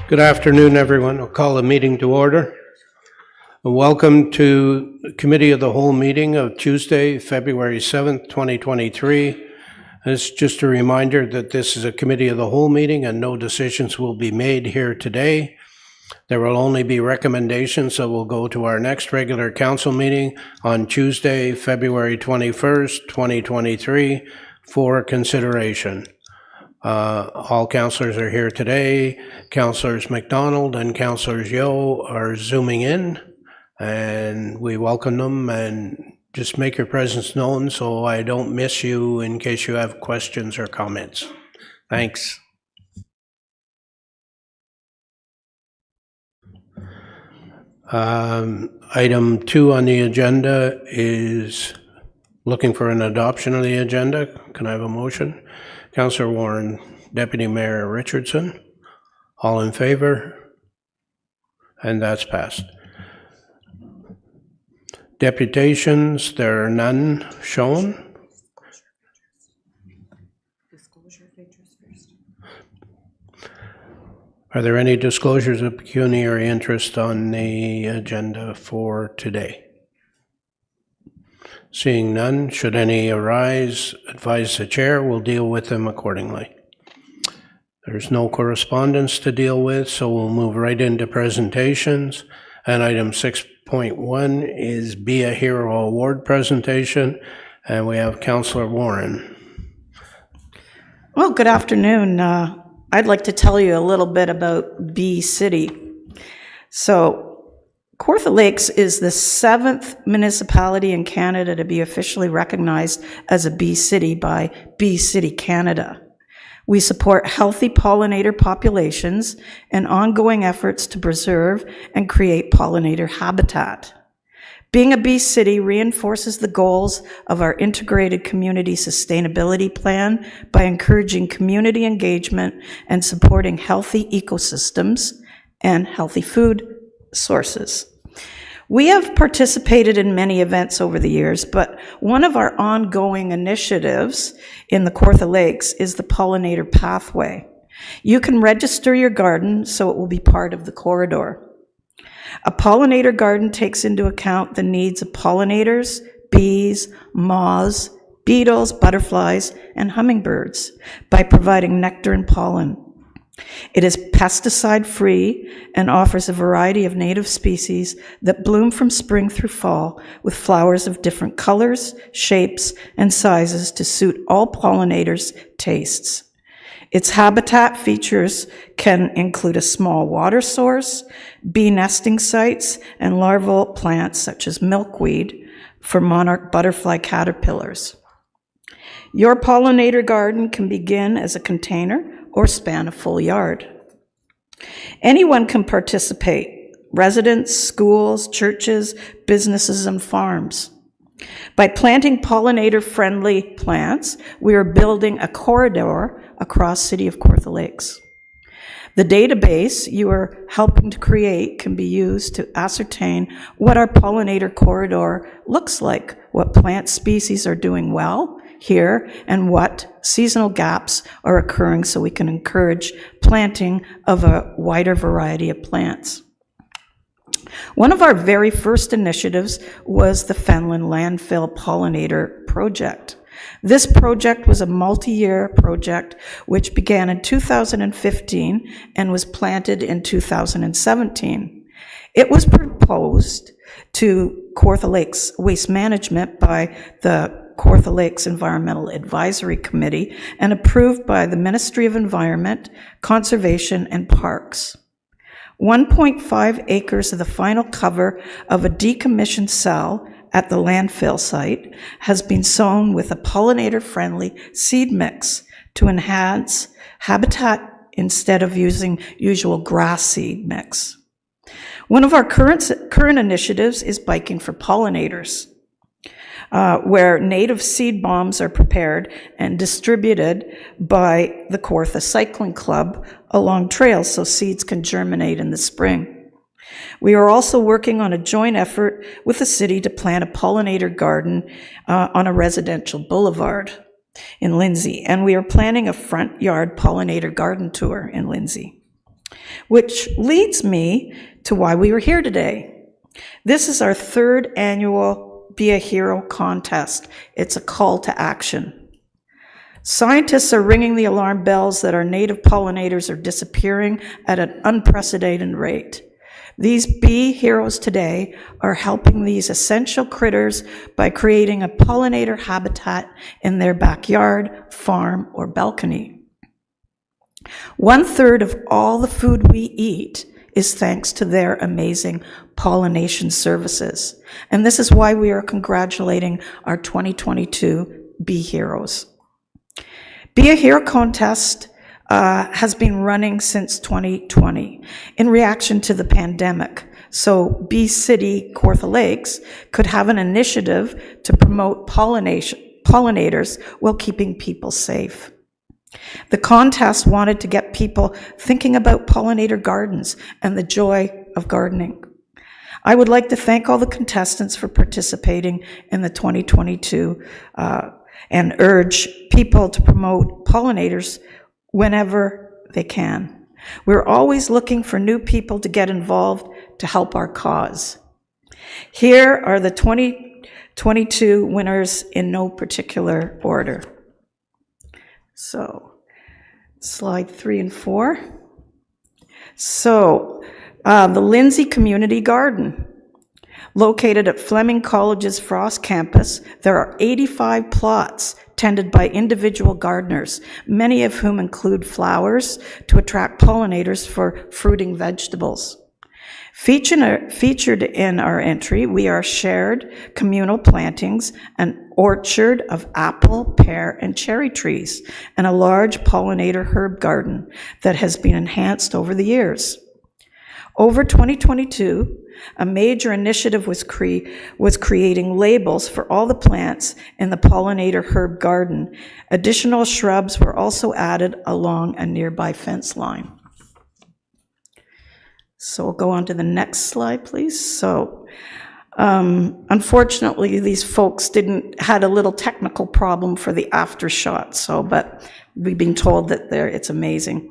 Good afternoon, everyone. I'll call the meeting to order. Welcome to the Committee of the Whole meeting of Tuesday, February 7th, 2023. It's just a reminder that this is a Committee of the Whole meeting and no decisions will be made here today. There will only be recommendations that will go to our next regular council meeting on Tuesday, February 21st, 2023 for consideration. All councillors are here today. Councillors McDonald and Councillors Yeo are zooming in, and we welcome them, and just make your presence known so I don't miss you in case you have questions or comments. Thanks. Item 2 on the agenda is looking for an adoption of the agenda. Can I have a motion? Councillor Warren, Deputy Mayor Richardson, all in favor? And that's passed. Deputations, there are none shown. Disclosure of interest first. Are there any disclosures of pecuniary interest on the agenda for today? Seeing none, should any arise, advise the chair, we'll deal with them accordingly. There's no correspondence to deal with, so we'll move right into presentations. And item 6.1 is Be a Hero Award presentation, and we have Councillor Warren. Well, good afternoon. I'd like to tell you a little bit about Bee City. So, Kawartha Lakes is the 7th municipality in Canada to be officially recognized as a Bee City by Bee City Canada. We support healthy pollinator populations and ongoing efforts to preserve and create pollinator habitat. Being a Bee City reinforces the goals of our integrated community sustainability plan by encouraging community engagement and supporting healthy ecosystems and healthy food sources. We have participated in many events over the years, but one of our ongoing initiatives in the Kawartha Lakes is the Pollinator Pathway. You can register your garden so it will be part of the corridor. A pollinator garden takes into account the needs of pollinators, bees, moths, beetles, butterflies, and hummingbirds by providing nectar and pollen. It is pesticide-free and offers a variety of native species that bloom from spring through fall with flowers of different colors, shapes, and sizes to suit all pollinators' tastes. Its habitat features can include a small water source, bee nesting sites, and larval plants such as milkweed for monarch butterfly caterpillars. Your pollinator garden can begin as a container or span a full yard. Anyone can participate: residents, schools, churches, businesses, and farms. By planting pollinator-friendly plants, we are building a corridor across City of Kawartha Lakes. The database you are helping to create can be used to ascertain what our pollinator corridor looks like, what plant species are doing well here, and what seasonal gaps are occurring so we can encourage planting of a wider variety of plants. One of our very first initiatives was the Fenland Landfill Pollinator Project. This project was a multi-year project which began in 2015 and was planted in 2017. It was proposed to Kawartha Lakes Waste Management by the Kawartha Lakes Environmental Advisory Committee and approved by the Ministry of Environment, Conservation, and Parks. 1.5 acres of the final cover of a decommissioned cell at the landfill site has been sown with a pollinator-friendly seed mix to enhance habitat instead of using usual grass seed mix. One of our current initiatives is Biking for Pollinators, where native seed bombs are prepared and distributed by the Kawartha Cycling Club along trails so seeds can germinate in the spring. We are also working on a joint effort with the city to plant a pollinator garden on a residential boulevard in Lindsay, and we are planning a front yard pollinator garden tour in Lindsay. Which leads me to why we were here today. This is our third annual Be a Hero contest. It's a call to action. Scientists are ringing the alarm bells that our native pollinators are disappearing at an unprecedented rate. These bee heroes today are helping these essential critters by creating a pollinator habitat in their backyard, farm, or balcony. 1/3 of all the food we eat is thanks to their amazing pollination services. And this is why we are congratulating our 2022 Bee Heroes. Be a Hero contest has been running since 2020 in reaction to the pandemic. So Bee City, Kawartha Lakes could have an initiative to promote pollinators while keeping people safe. The contest wanted to get people thinking about pollinator gardens and the joy of gardening. I would like to thank all the contestants for participating in the 2022 and urge people to promote pollinators whenever they can. We're always looking for new people to get involved to help our cause. Here are the 2022 winners in no particular order. So, slide 3 and 4. So, the Lindsay Community Garden. Located at Fleming College's Frost campus, there are 85 plots tended by individual gardeners, many of whom include flowers to attract pollinators for fruiting vegetables. Featured in our entry, we are shared communal plantings, an orchard of apple, pear, and cherry trees, and a large pollinator herb garden that has been enhanced over the years. Over 2022, a major initiative was creating labels for all the plants in the pollinator herb garden. Additional shrubs were also added along a nearby fence line. So we'll go on to the next slide, please. So, unfortunately, these folks had a little technical problem for the aftershot. But we've been told that it's amazing.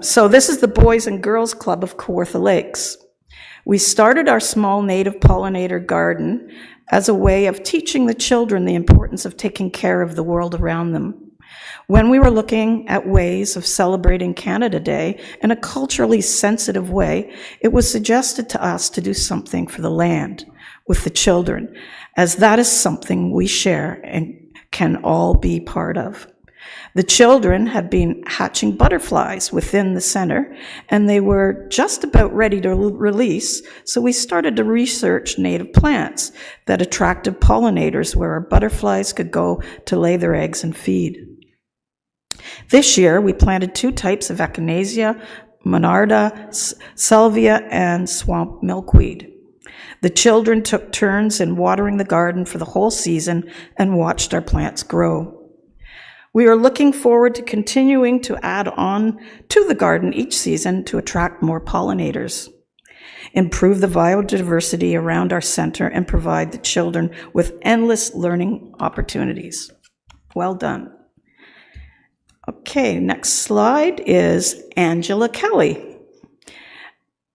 So this is the Boys and Girls Club of Kawartha Lakes. We started our small native pollinator garden as a way of teaching the children the importance of taking care of the world around them. When we were looking at ways of celebrating Canada Day in a culturally sensitive way, it was suggested to us to do something for the land with the children, as that is something we share and can all be part of. The children had been hatching butterflies within the center, and they were just about ready to release, so we started to research native plants that attracted pollinators where our butterflies could go to lay their eggs and feed. This year, we planted 2 types of echinacea, monarda, salvia, and swamp milkweed. The children took turns in watering the garden for the whole season and watched our plants grow. We are looking forward to continuing to add on to the garden each season to attract more pollinators, improve the biodiversity around our center, and provide the children with endless learning opportunities. Well done. Okay, next slide is Angela Kelly.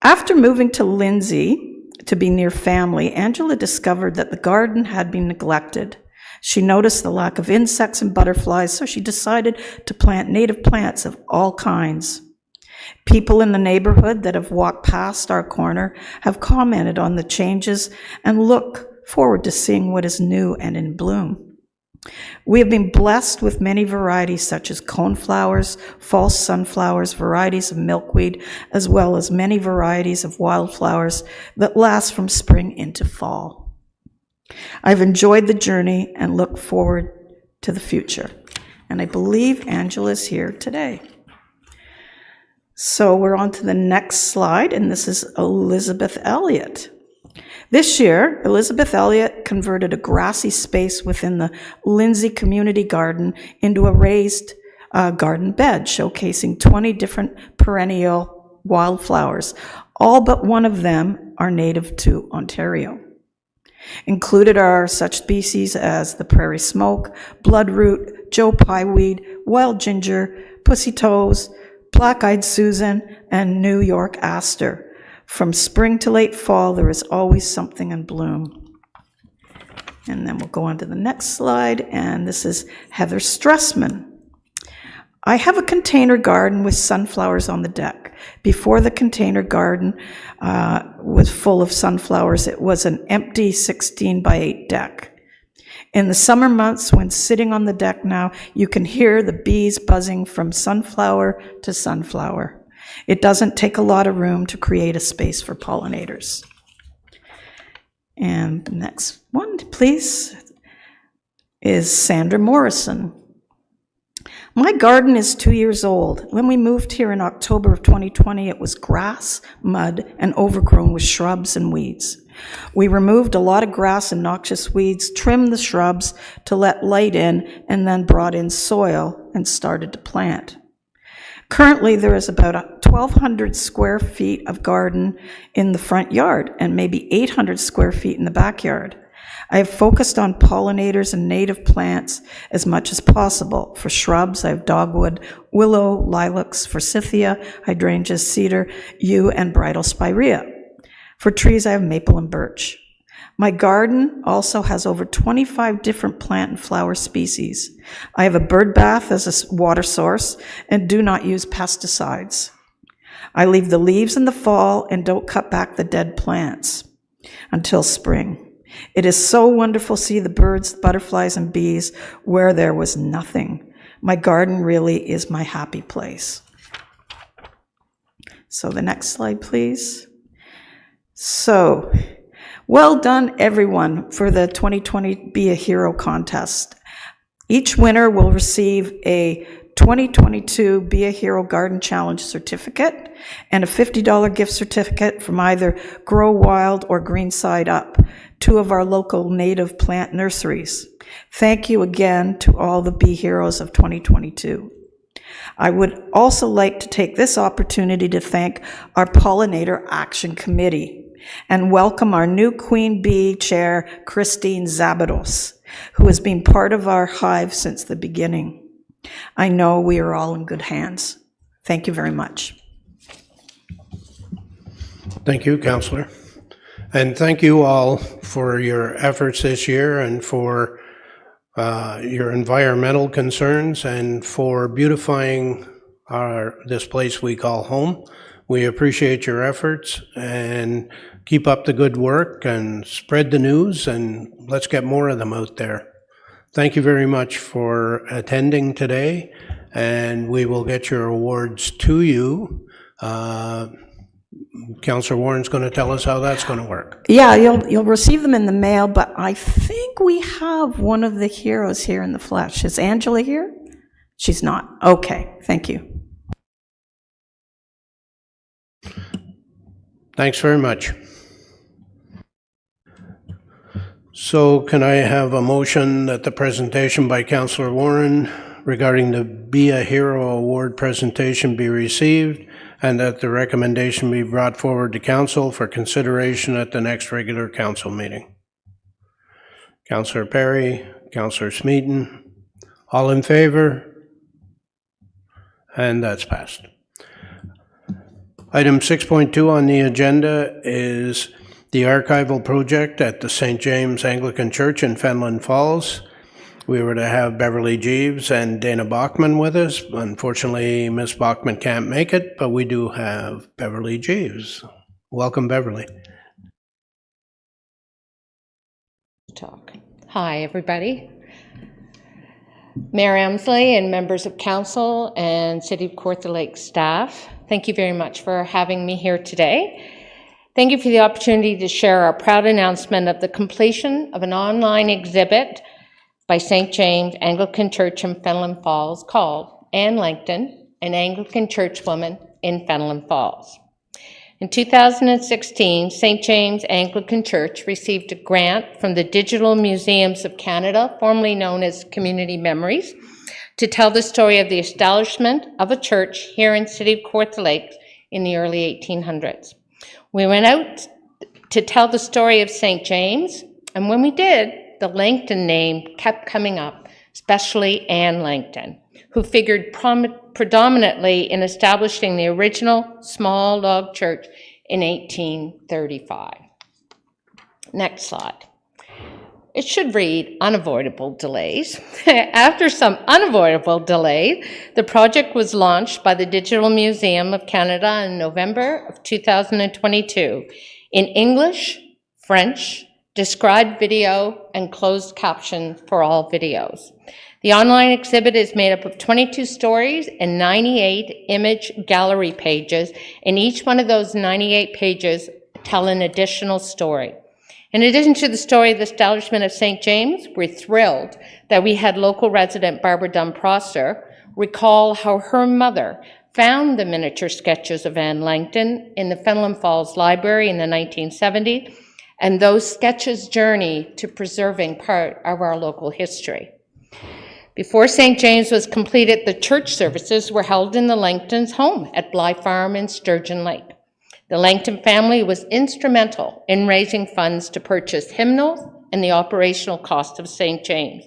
After moving to Lindsay to be near family, Angela discovered that the garden had been neglected. She noticed the lack of insects and butterflies, so she decided to plant native plants of all kinds. People in the neighborhood that have walked past our corner have commented on the changes and look forward to seeing what is new and in bloom. We have been blessed with many varieties such as coneflowers, false sunflowers, varieties of milkweed, as well as many varieties of wildflowers that last from spring into fall. I've enjoyed the journey and look forward to the future. And I believe Angela's here today. So we're on to the next slide, and this is Elizabeth Elliott. This year, Elizabeth Elliott converted a grassy space within the Lindsay Community Garden into a raised garden bed, showcasing 20 different perennial wildflowers. All but one of them are native to Ontario. Included are such species as the prairie smoke, bloodroot, Joe pieweed, wild ginger, pussy toes, black-eyed Susan, and New York aster. From spring to late fall, there is always something in bloom. And then we'll go on to the next slide, and this is Heather Strussman. I have a container garden with sunflowers on the deck. Before the container garden was full of sunflowers, it was an empty 16 by 8 deck. In the summer months, when sitting on the deck now, you can hear the bees buzzing from sunflower to sunflower. It doesn't take a lot of room to create a space for pollinators. And the next one, please, is Sandra Morrison. My garden is 2 years old. When we moved here in October of 2020, it was grass, mud, and overgrown with shrubs and weeds. We removed a lot of grass and noxious weeds, trimmed the shrubs to let light in, and then brought in soil and started to plant. Currently, there is about 1,200 square feet of garden in the front yard and maybe 800 square feet in the backyard. I have focused on pollinators and native plants as much as possible. For shrubs, I have dogwood, willow, lilacs, forsythia, hydrangeas, cedar, yew, and bridal spirea. For trees, I have maple and birch. My garden also has over 25 different plant and flower species. I have a bird bath as a water source and do not use pesticides. I leave the leaves in the fall and don't cut back the dead plants until spring. It is so wonderful to see the birds, butterflies, and bees where there was nothing. My garden really is my happy place. So the next slide, please. So, well done, everyone, for the 2020 Be a Hero contest. Each winner will receive a 2022 Be a Hero Garden Challenge certificate and a $50 gift certificate from either Grow Wild or Green Side Up, two of our local native plant nurseries. Thank you again to all the Be Heroes of 2022. I would also like to take this opportunity to thank our Pollinator Action Committee and welcome our new Queen Bee Chair, Christine Zabados, who has been part of our hive since the beginning. I know we are all in good hands. Thank you very much. Thank you, Councillor. And thank you all for your efforts this year and for your environmental concerns and for beautifying this place we call home. We appreciate your efforts and keep up the good work and spread the news, and let's get more of them out there. Thank you very much for attending today, and we will get your awards to you. Councillor Warren's going to tell us how that's going to work. Yeah, you'll receive them in the mail, but I think we have one of the heroes here in the flesh. Is Angela here? She's not. Okay, thank you. Thanks very much. So can I have a motion that the presentation by Councillor Warren regarding the Be a Hero Award presentation be received and that the recommendation be brought forward to Council for consideration at the next regular Council meeting? Councillor Perry, Councillor Smeaton, all in favor? And that's passed. Item 6.2 on the agenda is the archival project at the St. James Anglican Church in Fenelon Falls. We were to have Beverly Jeeves and Dana Bachman with us. Unfortunately, Ms. Bachman can't make it, but we do have Beverly Jeeves. Welcome, Beverly. Hi, everybody. Mayor Emsley and members of council and City of Kawartha Lake staff, thank you very much for having me here today. Thank you for the opportunity to share our proud announcement of the completion of an online exhibit by St. James Anglican Church in Fenelon Falls called Anne Langton, an Anglican Churchwoman in Fenelon Falls. In 2016, St. James Anglican Church received a grant from the Digital Museums of Canada, formerly known as Community Memories, to tell the story of the establishment of a church here in City of Kawartha Lake in the early 1800s. We went out to tell the story of St. James, and when we did, the Langton name kept coming up, especially Anne Langton. who figured predominantly in establishing the original small log church in 1835. Next slide. It should read unavoidable delays. After some unavoidable delay, the project was launched by the Digital Museum of Canada in November of 2022 in English, French, described video, and closed caption for all videos. The online exhibit is made up of 22 stories and 98 image gallery pages, and each one of those 98 pages tell an additional story. In addition to the story of the establishment of St. James, we're thrilled that we had local resident Barbara Dunn-Prosser recall how her mother found the miniature sketches of Anne Langton in the Fenelon Falls Library in the 1970s, and those sketches journey to preserving part of our local history. Before St. James was completed, the church services were held in the Langtons' home at Bly Farm in Sturgeon Lake. The Langton family was instrumental in raising funds to purchase hymnals and the operational cost of St. James.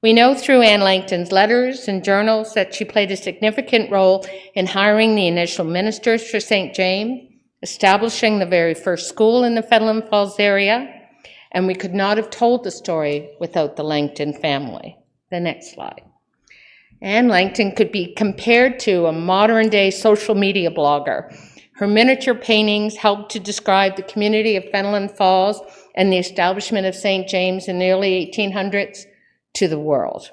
We know through Anne Langton's letters and journals that she played a significant role in hiring the initial ministers for St. James, establishing the very first school in the Fenelon Falls area, and we could not have told the story without the Langton family. The next slide. Anne Langton could be compared to a modern-day social media blogger. Her miniature paintings helped to describe the community of Fenelon Falls and the establishment of St. James in the early 1800s to the world.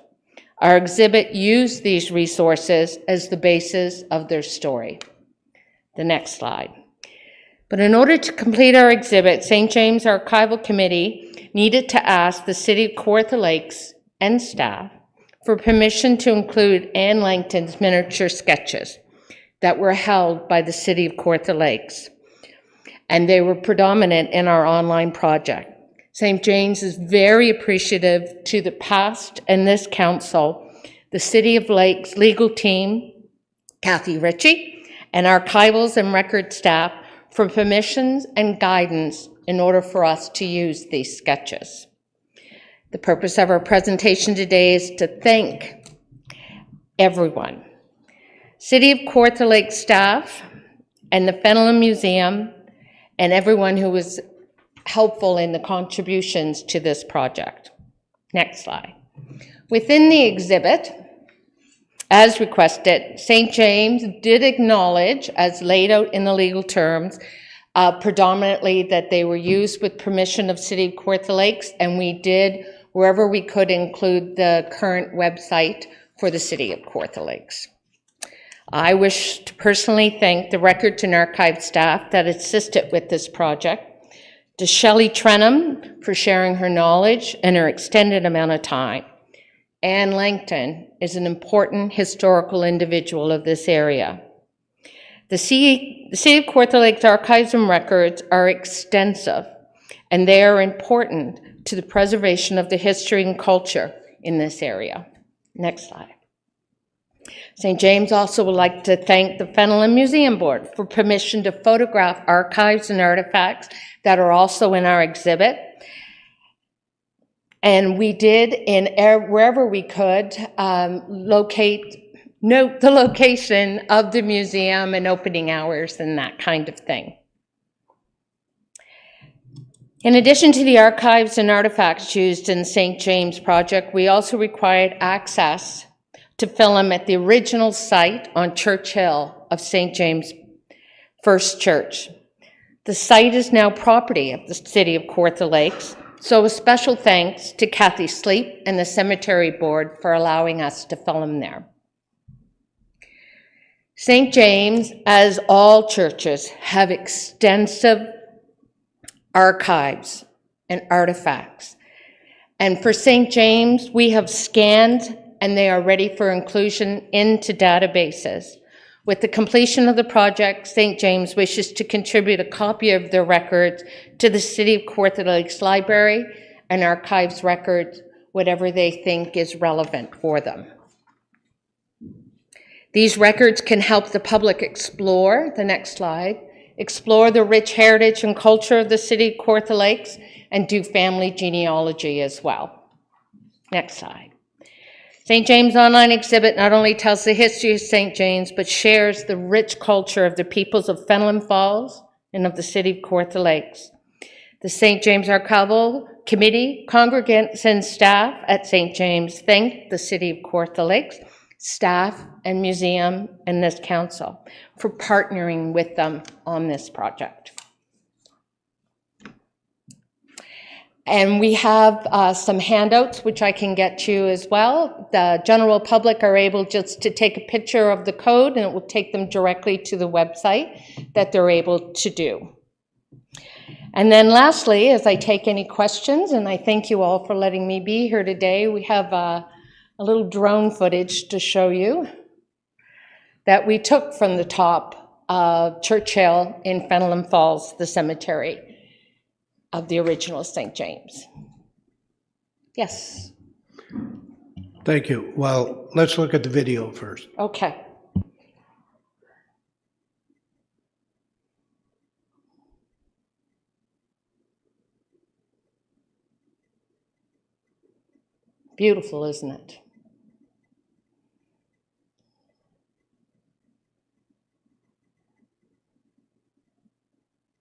Our exhibit used these resources as the basis of their story. The next slide. But in order to complete our exhibit, St. James Archival Committee needed to ask the City of Kawartha Lakes and staff for permission to include Anne Langton's miniature sketches that were held by the City of Kawartha Lakes, and they were predominant in our online project. St. James is very appreciative to the past and this council, the City of Lakes legal team, Kathy Ritchie, and archivals and record staff for permissions and guidance in order for us to use these sketches. The purpose of our presentation today is to thank everyone. City of Kawartha Lakes staff and the Fenelon Museum and everyone who was helpful in the contributions to this project. Next slide. Within the exhibit, as requested, St. James did acknowledge, as laid out in the legal terms, predominantly that they were used with permission of City of Kawartha Lakes, and we did, wherever we could, include the current website for the City of Kawartha Lakes. I wish to personally thank the records and archive staff that assisted with this project, to Shelley Trenham for sharing her knowledge and her extended amount of time. Anne Langton is an important historical individual of this area. The City of Kawartha Lakes archives and records are extensive, and they are important to the preservation of the history and culture in this area. Next slide. St. James also would like to thank the Fenelon Museum Board for permission to photograph archives and artifacts that are also in our exhibit. And we did, wherever we could, note the location of the museum and opening hours and that kind of thing. In addition to the archives and artifacts used in the St. James project, we also required access to film at the original site on Church Hill of St. James First Church. The site is now property of the City of Kawartha Lakes, so a special thanks to Kathy Sleep and the Cemetery Board for allowing us to film there. St. James, as all churches, have extensive archives and artifacts. And for St. James, we have scanned and they are ready for inclusion into databases. With the completion of the project, St. James wishes to contribute a copy of their records to the City of Kawartha Lakes Library and archives records, whatever they think is relevant for them. These records can help the public explore, the next slide, explore the rich heritage and culture of the City of Kawartha Lakes and do family genealogy as well. Next slide. St. James Online Exhibit not only tells the history of St. James, but shares the rich culture of the peoples of Fenelon Falls and of the city of Kawartha Lakes. The St. James Archival Committee, congregants, and staff at St. James thank the city of Kawartha Lakes, staff and museum and this council for partnering with them on this project. And we have some handouts, which I can get you as well. The general public are able just to take a picture of the code, and it will take them directly to the website that they're able to do. And then lastly, as I take any questions, and I thank you all for letting me be here today, we have a little drone footage to show you that we took from the top of Church Hill in Fenelon Falls, the cemetery of the original St. James. Yes. Thank you. Well, let's look at the video first. Okay. Beautiful, isn't it?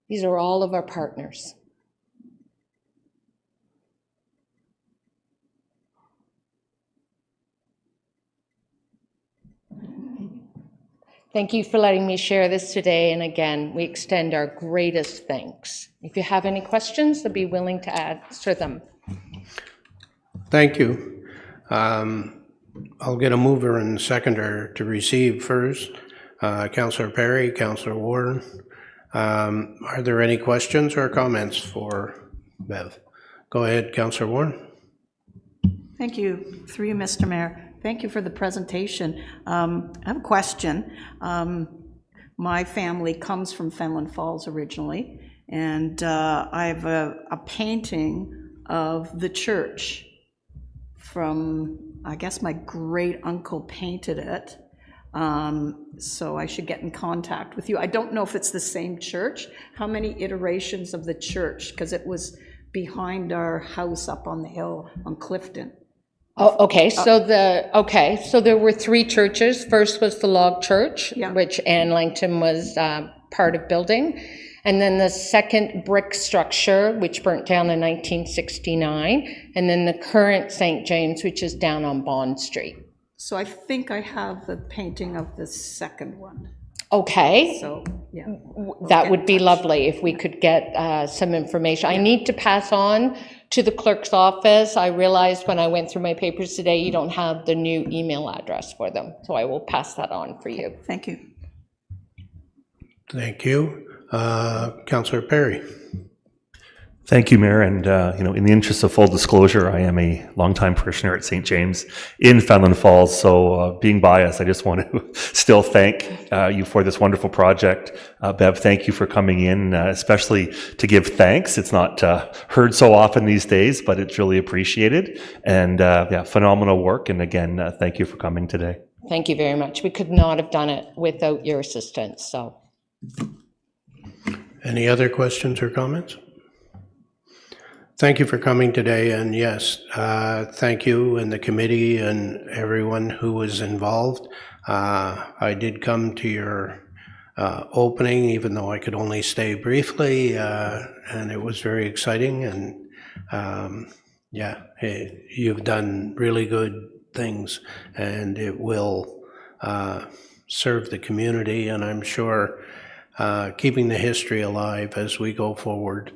These are all of our partners. Thank you for letting me share this today, and again, we extend our greatest thanks. If you have any questions, I'll be willing to answer them. Thank you. I'll get a mover and seconder to receive first. Councillor Perry, Councillor Warren. Are there any questions or comments for Bev? Go ahead, Councillor Warren. Thank you. Through you, Mr. Mayor. Thank you for the presentation. I have a question. My family comes from Fenelon Falls originally, and I have a painting of the church from, I guess my great uncle painted it. So I should get in contact with you. I don't know if it's the same church. How many iterations of the church? Because it was behind our house up on the hill on Clifton. Oh, okay. So there were three churches. First was the log church, Yeah. which Anne Langton was part of building. And then the second brick structure, which burnt down in 1969. And then the current St. James, which is down on Bond Street. So I think I have the painting of the second one. Okay. So, yeah. That would be lovely if we could get some information. I need to pass on to the clerk's office. I realized when I went through my papers today, you don't have the new email address for them. So I will pass that on for you. Thank you. Thank you. Councillor Perry. Thank you, Mayor. And, in the interest of full disclosure, I am a longtime parishioner at St. James in Fenelon Falls. So being biased, I just want to still thank you for this wonderful project. Bev, thank you for coming in, especially to give thanks. It's not heard so often these days, but it's really appreciated. And phenomenal work. And again, thank you for coming today. Thank you very much. We could not have done it without your assistance. So, Any other questions or comments? Thank you for coming today, and yes, thank you and the committee and everyone who was involved. I did come to your opening, even though I could only stay briefly, and it was very exciting, and you've done really good things, and it will serve the community, and I'm sure keeping the history alive as we go forward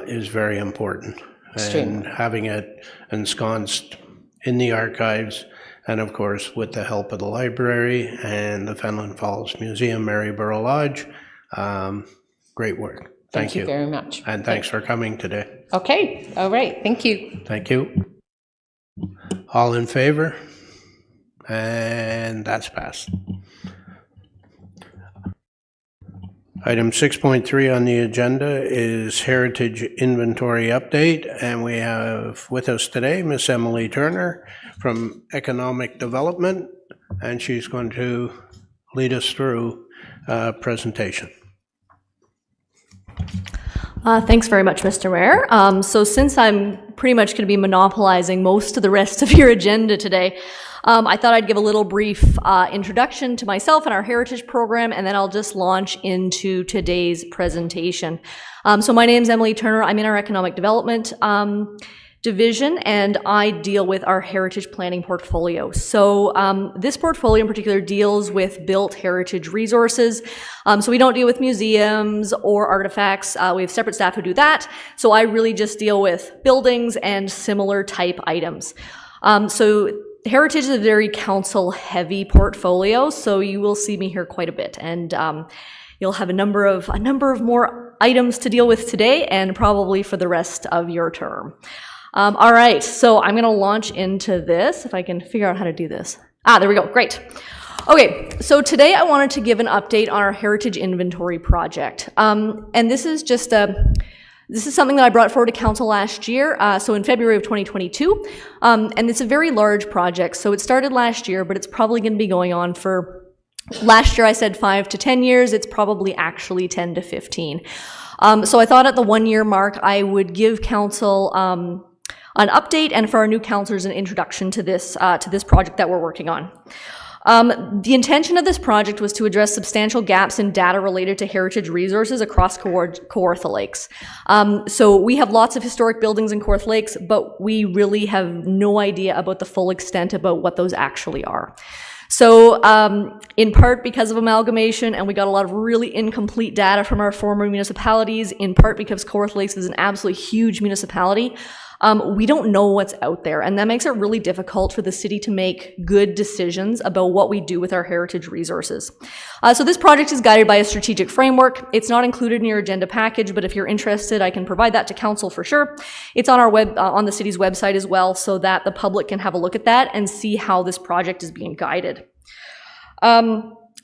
is very important. Extremely. And having it ensconced in the archives, and of course with the help of the library and the Fenelon Falls Museum, Maryborough Lodge, great work. thank you very much. And thanks for coming today. Okay. All right. Thank you. Thank you. All in favor? And that's passed. Item 6.3 on the agenda is Heritage Inventory Update, and we have with us today Miss Emily Turner from Economic Development, and she's going to lead us through a presentation. Thanks very much, Mr. Mayor. So since I'm pretty much going to be monopolizing most of the rest of your agenda today. I thought I'd give a little brief introduction to myself and our heritage program, and then I'll just launch into today's presentation. So my name's Emily Turner. I'm in our economic development division, and I deal with our heritage planning portfolio. So this portfolio in particular deals with built heritage resources. So we don't deal with museums or artifacts. We have separate staff who do that. So I really just deal with buildings and similar type items. So heritage is a very council-heavy portfolio, so you will see me here quite a bit, and you'll have a number of more items to deal with today, and probably for the rest of your term. All right, so I'm going to launch into this, if I can figure out how to do this. There we go. Great. Okay, so today I wanted to give an update on our heritage inventory project, and this is just This is something that I brought forward to council last year, so in February of 2022, and it's a very large project. So it started last year, but it's probably going to be going on for, last year I said 5 to 10 years, it's probably actually 10 to 15. So I thought at the 1 year mark, I would give council an update, and for our new councillors an introduction to this project that we're working on. The intention of this project was to address substantial gaps in data related to heritage resources across Kawartha Lakes. So we have lots of historic buildings in Kawartha Lakes, but we really have no idea about the full extent about what those actually are. So in part because of amalgamation, and we got a lot of really incomplete data from our former municipalities, in part because Kawartha Lakes is an absolutely huge municipality, we don't know what's out there, and that makes it really difficult for the city to make good decisions about what we do with our heritage resources. So this project is guided by a strategic framework. It's not included in your agenda package, but if you're interested, I can provide that to council for sure. It's on our on the city's website as well, so that the public can have a look at that and see how this project is being guided.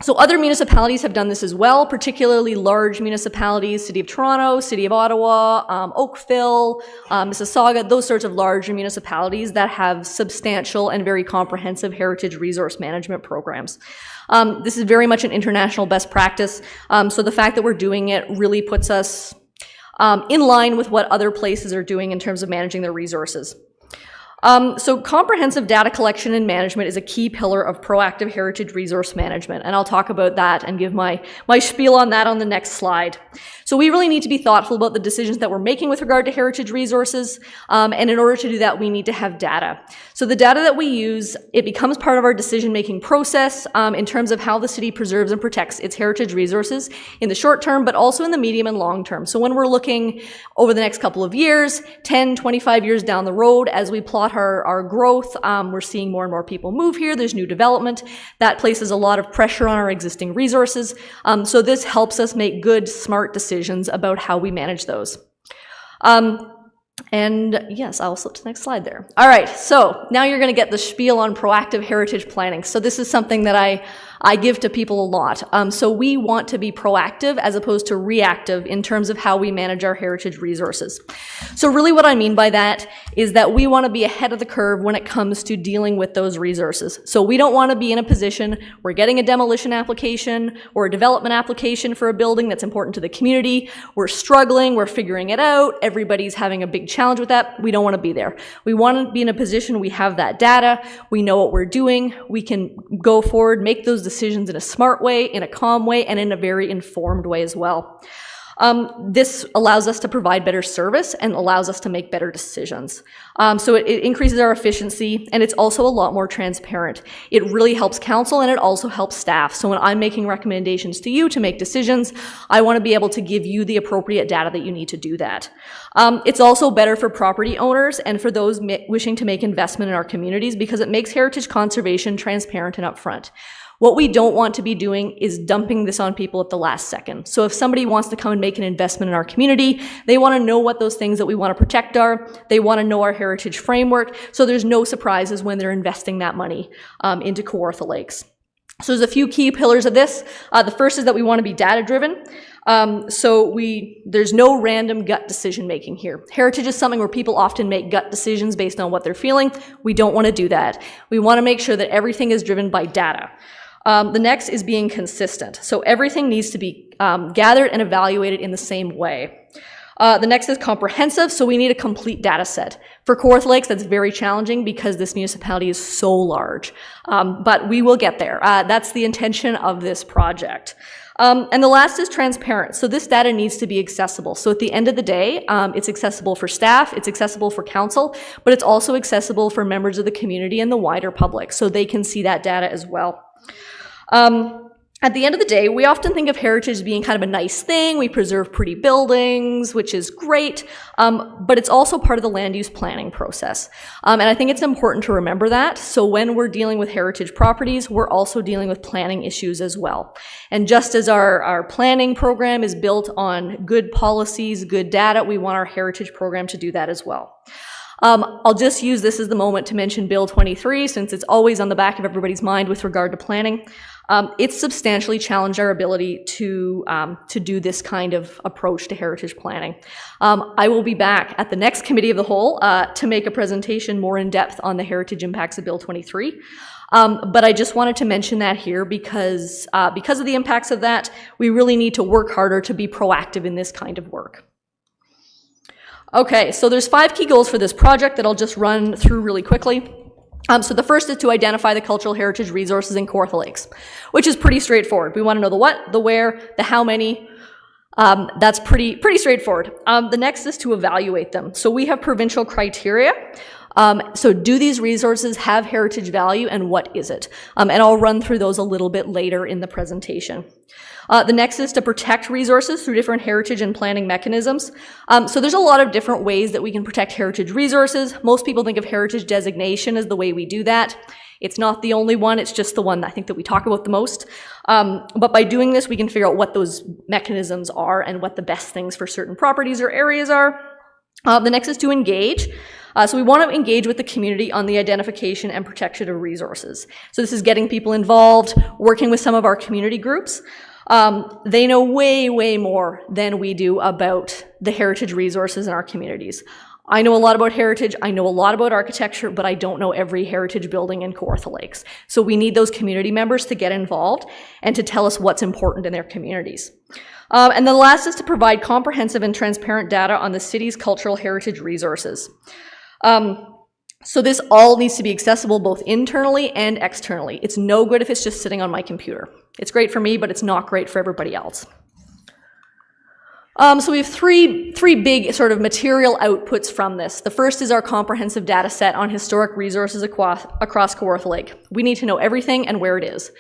So other municipalities have done this as well, particularly large municipalities, City of Toronto, City of Ottawa, Oakville, Mississauga, those sorts of larger municipalities that have substantial and very comprehensive heritage resource management programs. This is very much an international best practice, so the fact that we're doing it really puts us in line with what other places are doing in terms of managing their resources. So comprehensive data collection and management is a key pillar of proactive heritage resource management, and I'll talk about that and give my spiel on that on the next slide. So we really need to be thoughtful about the decisions that we're making with regard to heritage resources, and in order to do that, we need to have data. So the data that we use, it becomes part of our decision-making process in terms of how the city preserves and protects its heritage resources in the short term, but also in the medium and long term. So when we're looking over the next couple of years, 10, 25 years down the road, as we plot our growth, we're seeing more and more people move here, there's new development, that places a lot of pressure on our existing resources. So this helps us make good, smart decisions about how we manage those. And yes, I'll flip to the next slide there. All right, so now you're going to get the spiel on proactive heritage planning. So this is something that I give to people a lot. So we want to be proactive as opposed to reactive in terms of how we manage our heritage resources. So really what I mean by that is that we want to be ahead of the curve when it comes to dealing with those resources. So we don't want to be in a position we're getting a demolition application or a development application for a building that's important to the community. We're struggling, we're figuring it out, everybody's having a big challenge with that. We don't want to be there. We want to be in a position we have that data, we know what we're doing, we can go forward, make those decisions in a smart way, in a calm way, and in a very informed way as well. This allows us to provide better service and allows us to make better decisions. So it increases our efficiency, and it's also a lot more transparent. It really helps council, and it also helps staff. So when I'm making recommendations to you to make decisions, I want to be able to give you the appropriate data that you need to do that. It's also better for property owners and for those wishing to make investment in our communities because it makes heritage conservation transparent and upfront. What we don't want to be doing is dumping this on people at the last second. So if somebody wants to come and make an investment in our community, they want to know what those things that we want to protect are. They want to know our heritage framework. So there's no surprises when they're investing that money into Kawartha Lakes. So there's a few key pillars of this. The first is that we want to be data-driven. There's no random gut decision making here. Heritage is something where people often make gut decisions based on what they're feeling. We don't want to do that. We want to make sure that everything is driven by data. The next is being consistent. So everything needs to be gathered and evaluated in the same way. The next is comprehensive, so we need a complete data set. For Kawartha Lakes, that's very challenging because this municipality is so large, but we will get there. That's the intention of this project. And the last is transparent. So this data needs to be accessible. So at the end of the day, it's accessible for staff, it's accessible for council, but it's also accessible for members of the community and the wider public, so they can see that data as well. At the end of the day, we often think of heritage as being kind of a nice thing. We preserve pretty buildings, which is great, but it's also part of the land use planning process. And I think it's important to remember that. So when we're dealing with heritage properties, we're also dealing with planning issues as well. And just as our planning program is built on good policies, good data, we want our heritage program to do that as well. I'll just use this as the moment to mention Bill 23, since it's always on the back of everybody's mind with regard to planning. It's substantially challenged our ability to do this kind of approach to heritage planning. I will be back at the next Committee of the Whole to make a presentation more in depth on the heritage impacts of Bill 23. But I just wanted to mention that here because of the impacts of that, we really need to work harder to be proactive in this kind of work. Okay, so there's 5 key goals for this project that I'll just run through really quickly. So the first is to identify the cultural heritage resources in Kawartha Lakes, which is pretty straightforward. We want to know the what, the where, the how many. That's pretty straightforward. The next is to evaluate them. So we have provincial criteria. So do these resources have heritage value, and what is it? And I'll run through those a little bit later in the presentation. The next is to protect resources through different heritage and planning mechanisms. So there's a lot of different ways that we can protect heritage resources. Most people think of heritage designation as the way we do that. It's not the only one, it's just the one I think that we talk about the most. But by doing this, we can figure out what those mechanisms are and what the best things for certain properties or areas are. The next is to engage. So we want to engage with the community on the identification and protection of resources. So this is getting people involved, working with some of our community groups. They know way more than we do about the heritage resources in our communities. I know a lot about heritage, I know a lot about architecture, but I don't know every heritage building in Kawartha Lakes. So we need those community members to get involved and to tell us what's important in their communities. And the last is to provide comprehensive and transparent data on the city's cultural heritage resources. So this all needs to be accessible both internally and externally. It's no good if it's just sitting on my computer. It's great for me, but it's not great for everybody else. So we have three big sort of material outputs from this. The first is our comprehensive data set on historic resources across Kawartha Lake. We need to know everything and where it is.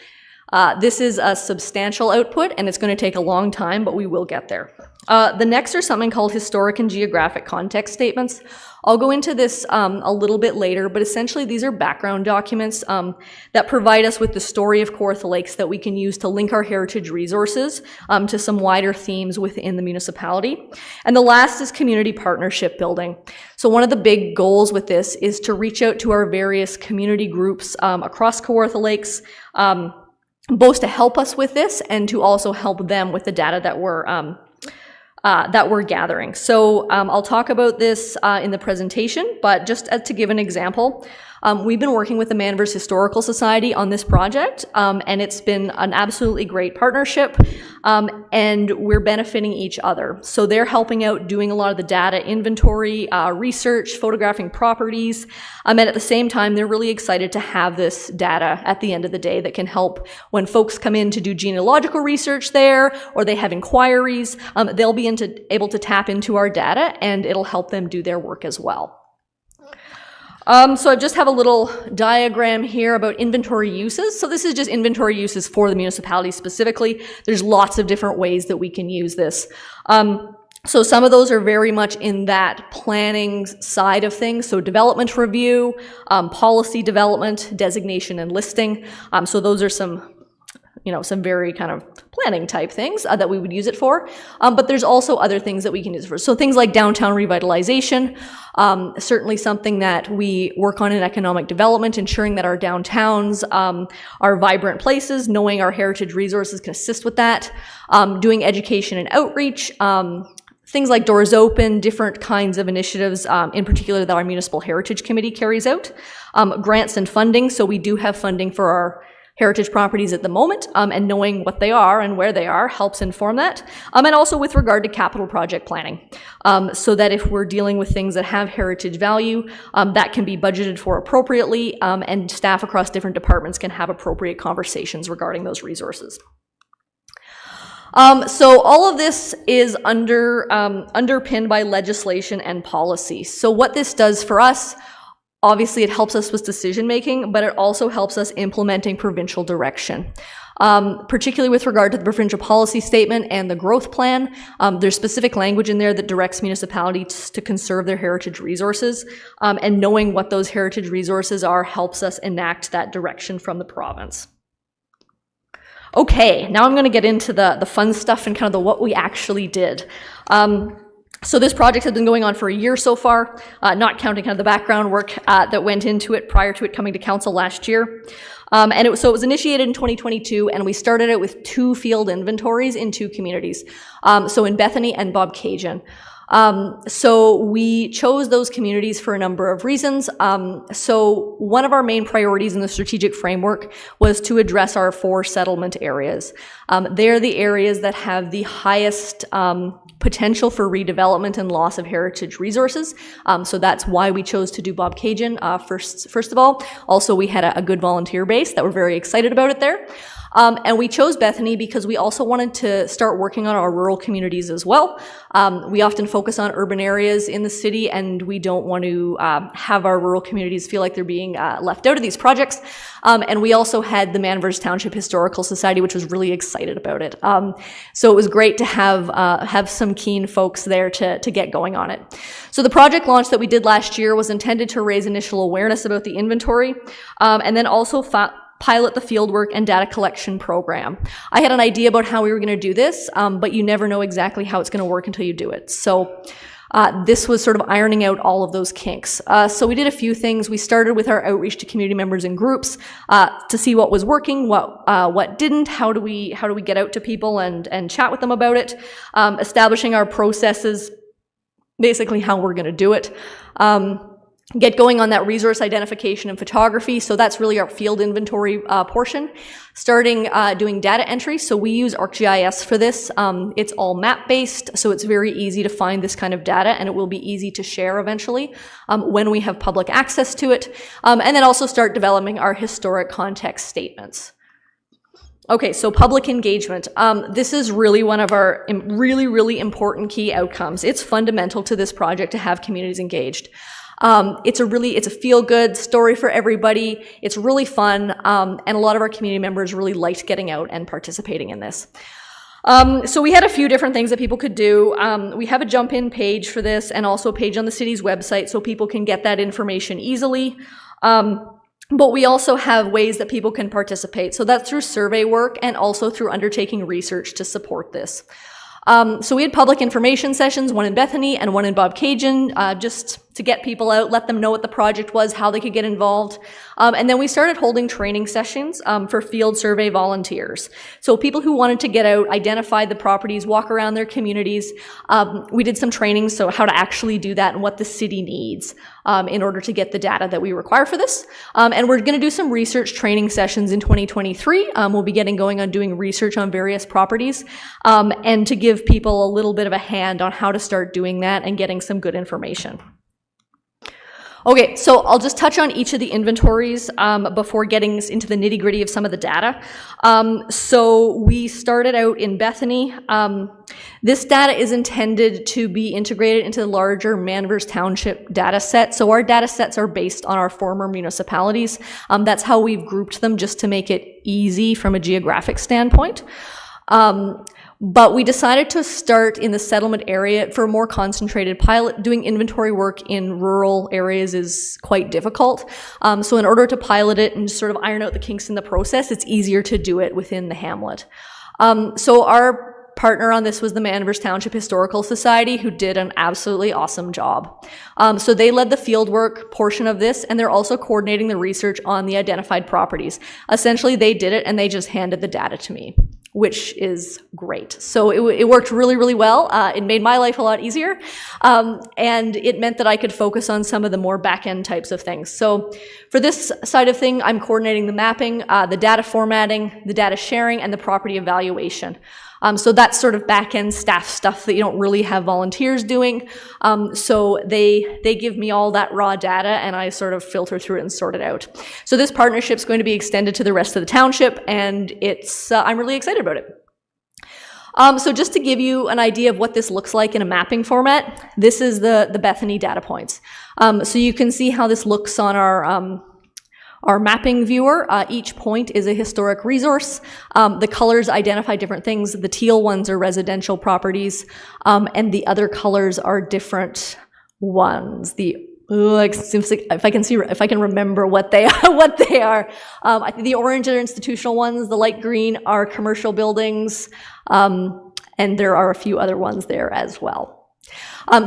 This is a substantial output, and it's going to take a long time, but we will get there. The next are something called historic and geographic context statements. I'll go into this a little bit later, but essentially these are background documents that provide us with the story of Kawartha Lakes that we can use to link our heritage resources to some wider themes within the municipality. And the last is community partnership building. So one of the big goals with this is to reach out to our various community groups across Kawartha Lakes, both to help us with this and to also help them with the data that we're gathering. So I'll talk about this in the presentation, but just to give an example, we've been working with the Manvers Historical Society on this project, and it's been an absolutely great partnership, and we're benefiting each other. So they're helping out doing a lot of the data inventory, research, photographing properties, and at the same time, they're really excited to have this data at the end of the day that can help when folks come in to do genealogical research there, or they have inquiries, they'll be able to tap into our data, and it'll help them do their work as well. So I just have a little diagram here about inventory uses. So this is just inventory uses for the municipality specifically. There's lots of different ways that we can use this. So some of those are very much in that planning side of things. So development review, policy development, designation and listing. So those are some very kind of planning type things that we would use it for. But there's also other things that we can use it for. So things like downtown revitalization, certainly something that we work on in economic development, ensuring that our downtowns are vibrant places, knowing our heritage resources can assist with that, doing education and outreach, things like Doors Open, different kinds of initiatives, in particular that our Municipal Heritage Committee carries out, grants and funding. So we do have funding for our heritage properties at the moment, and knowing what they are and where they are helps inform that. And also with regard to capital project planning, so that if we're dealing with things that have heritage value, that can be budgeted for appropriately, and staff across different departments can have appropriate conversations regarding those resources. So all of this is underpinned by legislation and policy. So what this does for us, obviously it helps us with decision making, but it also helps us implementing provincial direction. Particularly with regard to the provincial policy statement and the growth plan, there's specific language in there that directs municipalities to conserve their heritage resources, and knowing what those heritage resources are helps us enact that direction from the province. Okay, now I'm going to get into the fun stuff and kind of the what we actually did. So this project has been going on for a year so far, not counting kind of the background work that went into it prior to it coming to council last year. So it was initiated in 2022, and we started out with 2 field inventories in 2 communities, so in Bethany and Bobcaygeon. So we chose those communities for a number of reasons. So one of our main priorities in the strategic framework was to address our 4 settlement areas. They're the areas that have the highest potential for redevelopment and loss of heritage resources. So that's why we chose to do Bobcaygeon first of all. Also, we had a good volunteer base that were very excited about it there. And we chose Bethany because we also wanted to start working on our rural communities as well. We often focus on urban areas in the city, and we don't want to have our rural communities feel like they're being left out of these projects. And we also had the Manvers Township Historical Society, which was really excited about it. So it was great to have some keen folks there to get going on it. So the project launch that we did last year was intended to raise initial awareness about the inventory, and then also pilot the fieldwork and data collection program. I had an idea about how we were going to do this, but you never know exactly how it's going to work until you do it. So this was sort of ironing out all of those kinks. So we did a few things. We started with our outreach to community members and groups to see what was working, what didn't, how do we get out to people and chat with them about it, establishing our processes, basically how we're going to do it. Get going on that resource identification and photography. So that's really our field inventory portion. Starting doing data entry. So we use ArcGIS for this. It's all map-based, so it's very easy to find this kind of data, and it will be easy to share eventually when we have public access to it. And then also start developing our historic context statements. Okay, so public engagement. This is really one of our really important key outcomes. It's fundamental to this project to have communities engaged. It's a feel-good story for everybody. It's really fun, and a lot of our community members really liked getting out and participating in this. So we had a few different things that people could do. We have a jump-in page for this, and also a page on the city's website so people can get that information easily. But we also have ways that people can participate. So that's through survey work and also through undertaking research to support this. So we had public information sessions, one in Bethany and one in Bobcaygeon, just to get people out, let them know what the project was, how they could get involved. And then we started holding training sessions for field survey volunteers. So people who wanted to get out, identify the properties, walk around their communities. We did some training, so how to actually do that and what the city needs in order to get the data that we require for this. And we're going to do some research training sessions in 2023. We'll be getting going on doing research on various properties, and to give people a little bit of a hand on how to start doing that and getting some good information. Okay, so I'll just touch on each of the inventories before getting into the nitty-gritty of some of the data. So we started out in Bethany. This data is intended to be integrated into the larger Manvers Township data set. So our data sets are based on our former municipalities. That's how we've grouped them, just to make it easy from a geographic standpoint. But we decided to start in the settlement area for a more concentrated pilot. Doing inventory work in rural areas is quite difficult. So in order to pilot it and sort of iron out the kinks in the process, it's easier to do it within the hamlet. So our partner on this was the Manvers Township Historical Society, who did an absolutely awesome job. So they led the fieldwork portion of this, and they're also coordinating the research on the identified properties. Essentially, they did it, and they just handed the data to me. which is great. So it worked really, really well. It made my life a lot easier, and it meant that I could focus on some of the more back-end types of things. So for this side of thing, I'm coordinating the mapping, the data formatting, the data sharing, and the property evaluation. So that's sort of back-end staff stuff that you don't really have volunteers doing. So they give me all that raw data, and I sort of filter through it and sort it out. So this partnership is going to be extended to the rest of the township, and I'm really excited about it. So just to give you an idea of what this looks like in a mapping format, this is the Bethany data points. So you can see how this looks on our mapping viewer. Each point is a historic resource. The colors identify different things. The teal ones are residential properties, and the other colors are different ones. If I can remember what they are. I think the orange are institutional ones. The light green are commercial buildings, and there are a few other ones there as well.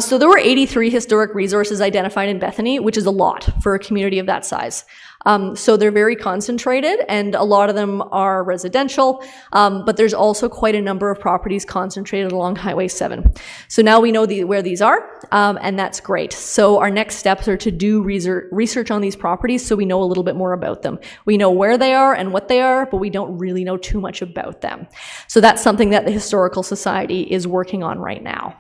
So there were 83 historic resources identified in Bethany, which is a lot for a community of that size. So they're very concentrated, and a lot of them are residential, but there's also quite a number of properties concentrated along Highway 7. So now we know where these are, and that's great. So our next steps are to do research on these properties so we know a little bit more about them. We know where they are and what they are, but we don't really know too much about them. So that's something that the Historical Society is working on right now.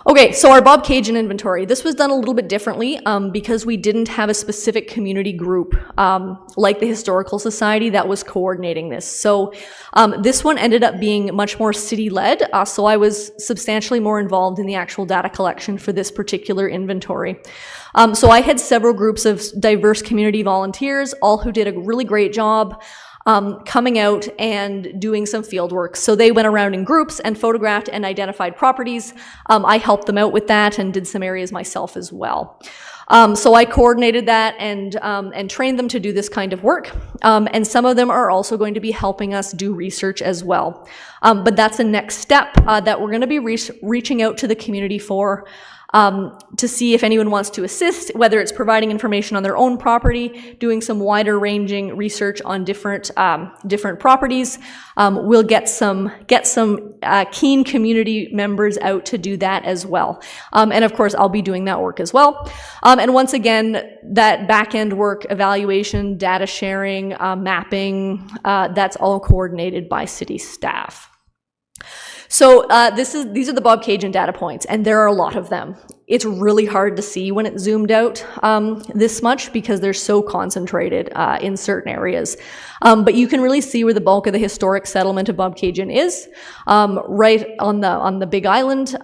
Okay, so our Bob Cajun inventory. This was done a little bit differently because we didn't have a specific community group like the Historical Society that was coordinating this. So this one ended up being much more city-led, so I was substantially more involved in the actual data collection for this particular inventory. So I had several groups of diverse community volunteers, all who did a really great job coming out and doing some field work. So they went around in groups and photographed and identified properties. I helped them out with that and did some areas myself as well. So I coordinated that and trained them to do this kind of work. And some of them are also going to be helping us do research as well. But that's a next step that we're going to be reaching out to the community for. To see if anyone wants to assist, whether it's providing information on their own property, doing some wider ranging research on different properties. We'll get some keen community members out to do that as well. And of course, I'll be doing that work as well. And once again, that back-end work, evaluation, data sharing, mapping, that's all coordinated by city staff. So these are the Bob Cajun data points, and there are a lot of them. It's really hard to see when it's zoomed out this much because they're so concentrated in certain areas. But you can really see where the bulk of the historic settlement of Bob Cajun is, right on the Big Island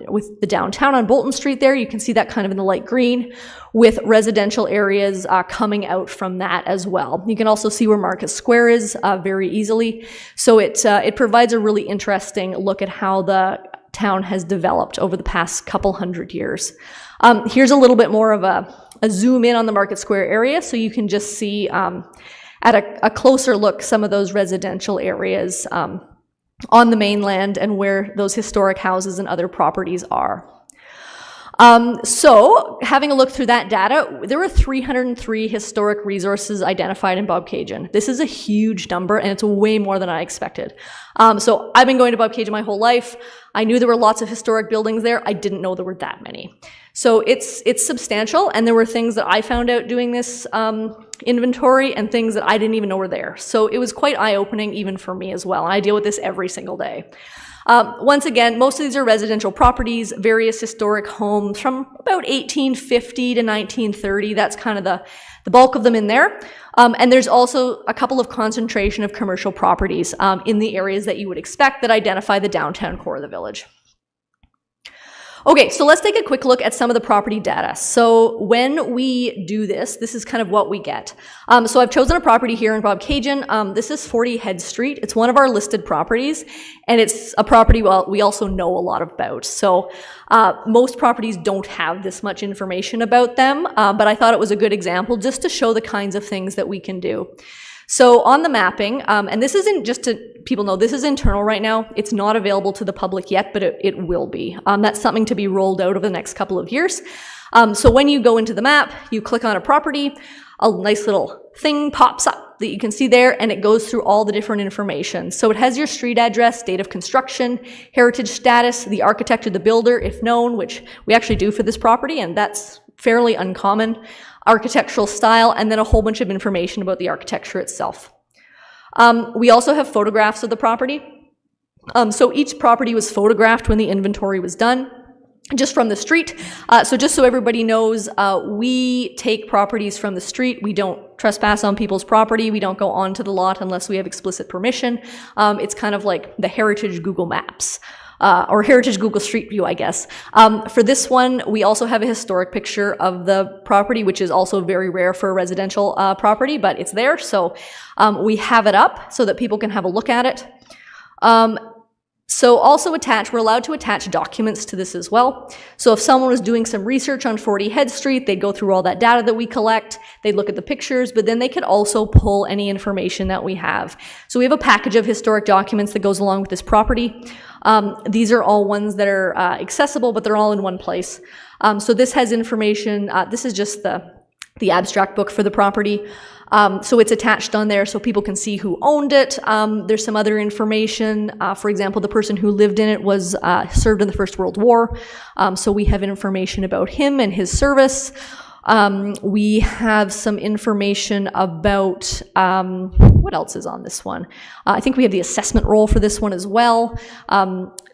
with the downtown on Bolton Street there. You can see that kind of in the light green with residential areas coming out from that as well. You can also see where Market Square is very easily. So it provides a really interesting look at how the town has developed over the past couple hundred years. Here's a little bit more of a zoom in on the Market Square area, so you can just see at a closer look some of those residential areas on the mainland and where those historic houses and other properties are. So having a look through that data, there were 303 historic resources identified in Bob Cajun. This is a huge number, and it's way more than I expected. So I've been going to Bob Cajun my whole life. I knew there were lots of historic buildings there. I didn't know there were that many. So it's substantial, and there were things that I found out doing this inventory and things that I didn't even know were there. So it was quite eye-opening even for me as well, and I deal with this every single day. Once again, most of these are residential properties, various historic homes from about 1850 to 1930. That's kind of the bulk of them in there. And there's also a couple of concentration of commercial properties in the areas that you would expect that identify the downtown core of the village. Okay, so let's take a quick look at some of the property data. So when we do this is kind of what we get. So I've chosen a property here in Bob Cajun. This is 40 Head Street. It's one of our listed properties, and it's a property we also know a lot about. So most properties don't have this much information about them, but I thought it was a good example just to show the kinds of things that we can do. So on the mapping, and this isn't just to people know, this is internal right now. It's not available to the public yet, but it will be. That's something to be rolled out over the next couple of years. So when you go into the map, you click on a property, a nice little thing pops up. that you can see there, and it goes through all the different information. So it has your street address, date of construction, heritage status, the architect or the builder, if known, which we actually do for this property, and that's fairly uncommon, architectural style, and then a whole bunch of information about the architecture itself. We also have photographs of the property. So each property was photographed when the inventory was done, just from the street. So just so everybody knows, we take properties from the street. We don't trespass on people's property. We don't go onto the lot unless we have explicit permission. It's kind of like the Heritage Google Maps. Or Heritage Google Street View, I guess. For this one, we also have a historic picture of the property, which is also very rare for a residential property, but it's there. So we have it up so that people can have a look at it. So also we're allowed to attach documents to this as well. So if someone was doing some research on 40 Head Street, they'd go through all that data that we collect, they'd look at the pictures, but then they could also pull any information that we have. So we have a package of historic documents that goes along with this property. These are all ones that are accessible, but they're all in one place. So this has information, this is just the abstract book for the property. So it's attached on there so people can see who owned it. There's some other information. For example, the person who lived in it was served in the First World War. So we have information about him and his service. We have some information about, what else is on this one? I think we have the assessment roll for this one as well.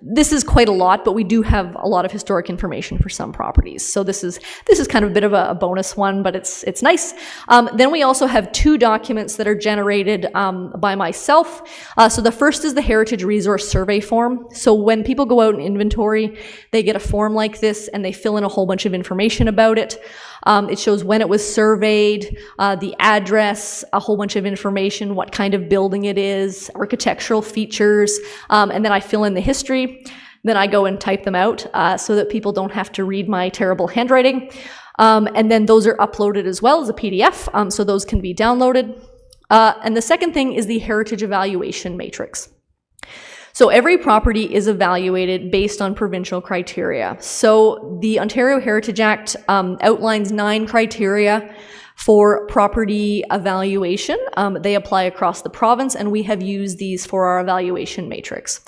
This is quite a lot, but we do have a lot of historic information for some properties. So this is kind of a bit of a bonus one, but it's nice. Then we also have 2 documents that are generated by myself. So the first is the Heritage Resource Survey form. So when people go out and inventory, they get a form like this and they fill in a whole bunch of information about it. It shows when it was surveyed, the address, a whole bunch of information, what kind of building it is, architectural features, and then I fill in the history. Then I go and type them out so that people don't have to read my terrible handwriting. And then those are uploaded as well as a PDF, so those can be downloaded. And the second thing is the Heritage Evaluation Matrix. So every property is evaluated based on provincial criteria. So the Ontario Heritage Act outlines 9 criteria for property evaluation. They apply across the province, and we have used these for our evaluation matrix.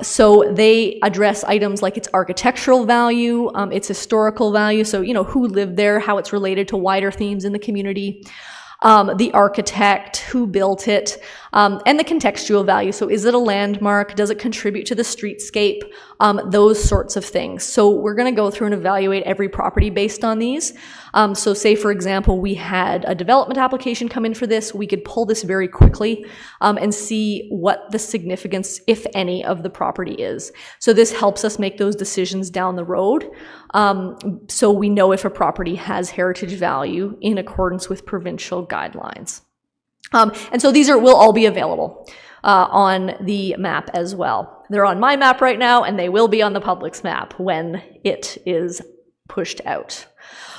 So they address items like its architectural value, its historical value, so who lived there, how it's related to wider themes in the community, the architect, who built it, and the contextual value. So is it a landmark? Does it contribute to the streetscape? Those sorts of things. So we're going to go through and evaluate every property based on these. So say, for example, we had a development application come in for this. We could pull this very quickly and see what the significance, if any, of the property is. So this helps us make those decisions down the road. So we know if a property has heritage value in accordance with provincial guidelines. And so these will all be available on the map as well. They're on my map right now, and they will be on the public's map when it is pushed out.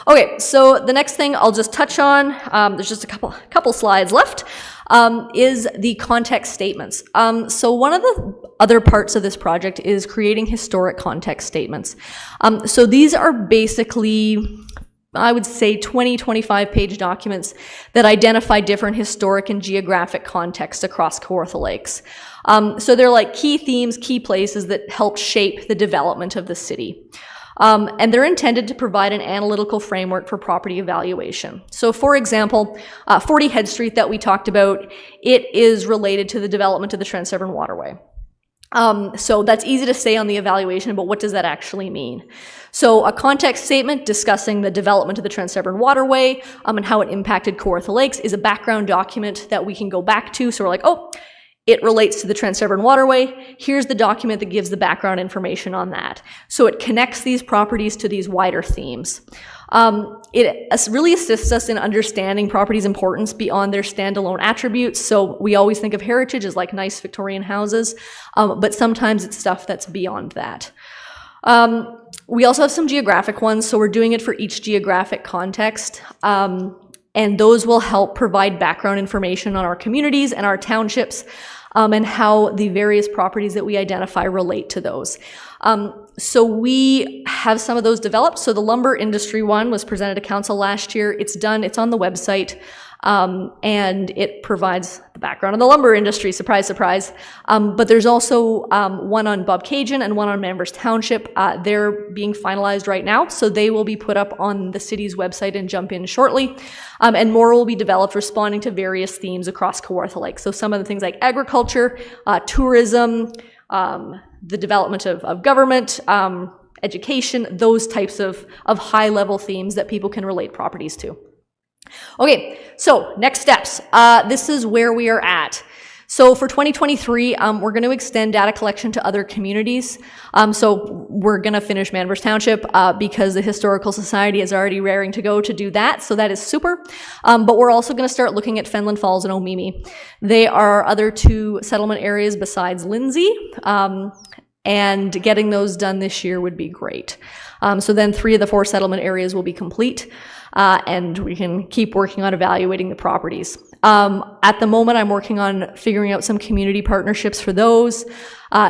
Okay, so the next thing I'll just touch on, there's just a couple slides left, is the context statements. So one of the other parts of this project is creating historic context statements. So these are basically, I would say, 25 page documents that identify different historic and geographic context across Kawartha Lakes. So they're like key themes, key places that help shape the development of the city. And they're intended to provide an analytical framework for property evaluation. So for example, 40 Head Street that we talked about, it is related to the development of the Trans Severn Waterway. So that's easy to say on the evaluation, but what does that actually mean? So a context statement discussing the development of the Trans Severn Waterway and how it impacted Kawartha Lakes is a background document that we can go back to. So we're like, oh, it relates to the Trans Severn Waterway. Here's the document that gives the background information on that. So it connects these properties to these wider themes. It really assists us in understanding properties' importance beyond their standalone attributes. So we always think of heritage as like nice Victorian houses, but sometimes it's stuff that's beyond that. We also have some geographic ones, so we're doing it for each geographic context. And those will help provide background information on our communities and our townships, and how the various properties that we identify relate to those. So we have some of those developed. So the lumber industry one was presented to council last year. It's done. It's on the website. and it provides the background of the lumber industry, surprise, surprise. But there's also one on Bobcaygeon and one on Manvers Township. They're being finalized right now, so they will be put up on the city's website and jump in shortly. And more will be developed responding to various themes across Kawartha Lake. So some of the things like agriculture, tourism, the development of government, education, those types of high-level themes that people can relate properties to. Okay, so next steps. This is where we are at. So for 2023, we're going to extend data collection to other communities. So we're going to finish Manvers Township because the Historical Society is already raring to go to do that, so that is super. But we're also going to start looking at Fenland Falls and Omemee. They are other two settlement areas besides Lindsay, and getting those done this year would be great. So then 3 of the 4 settlement areas will be complete. And we can keep working on evaluating the properties. At the moment, I'm working on figuring out some community partnerships for those,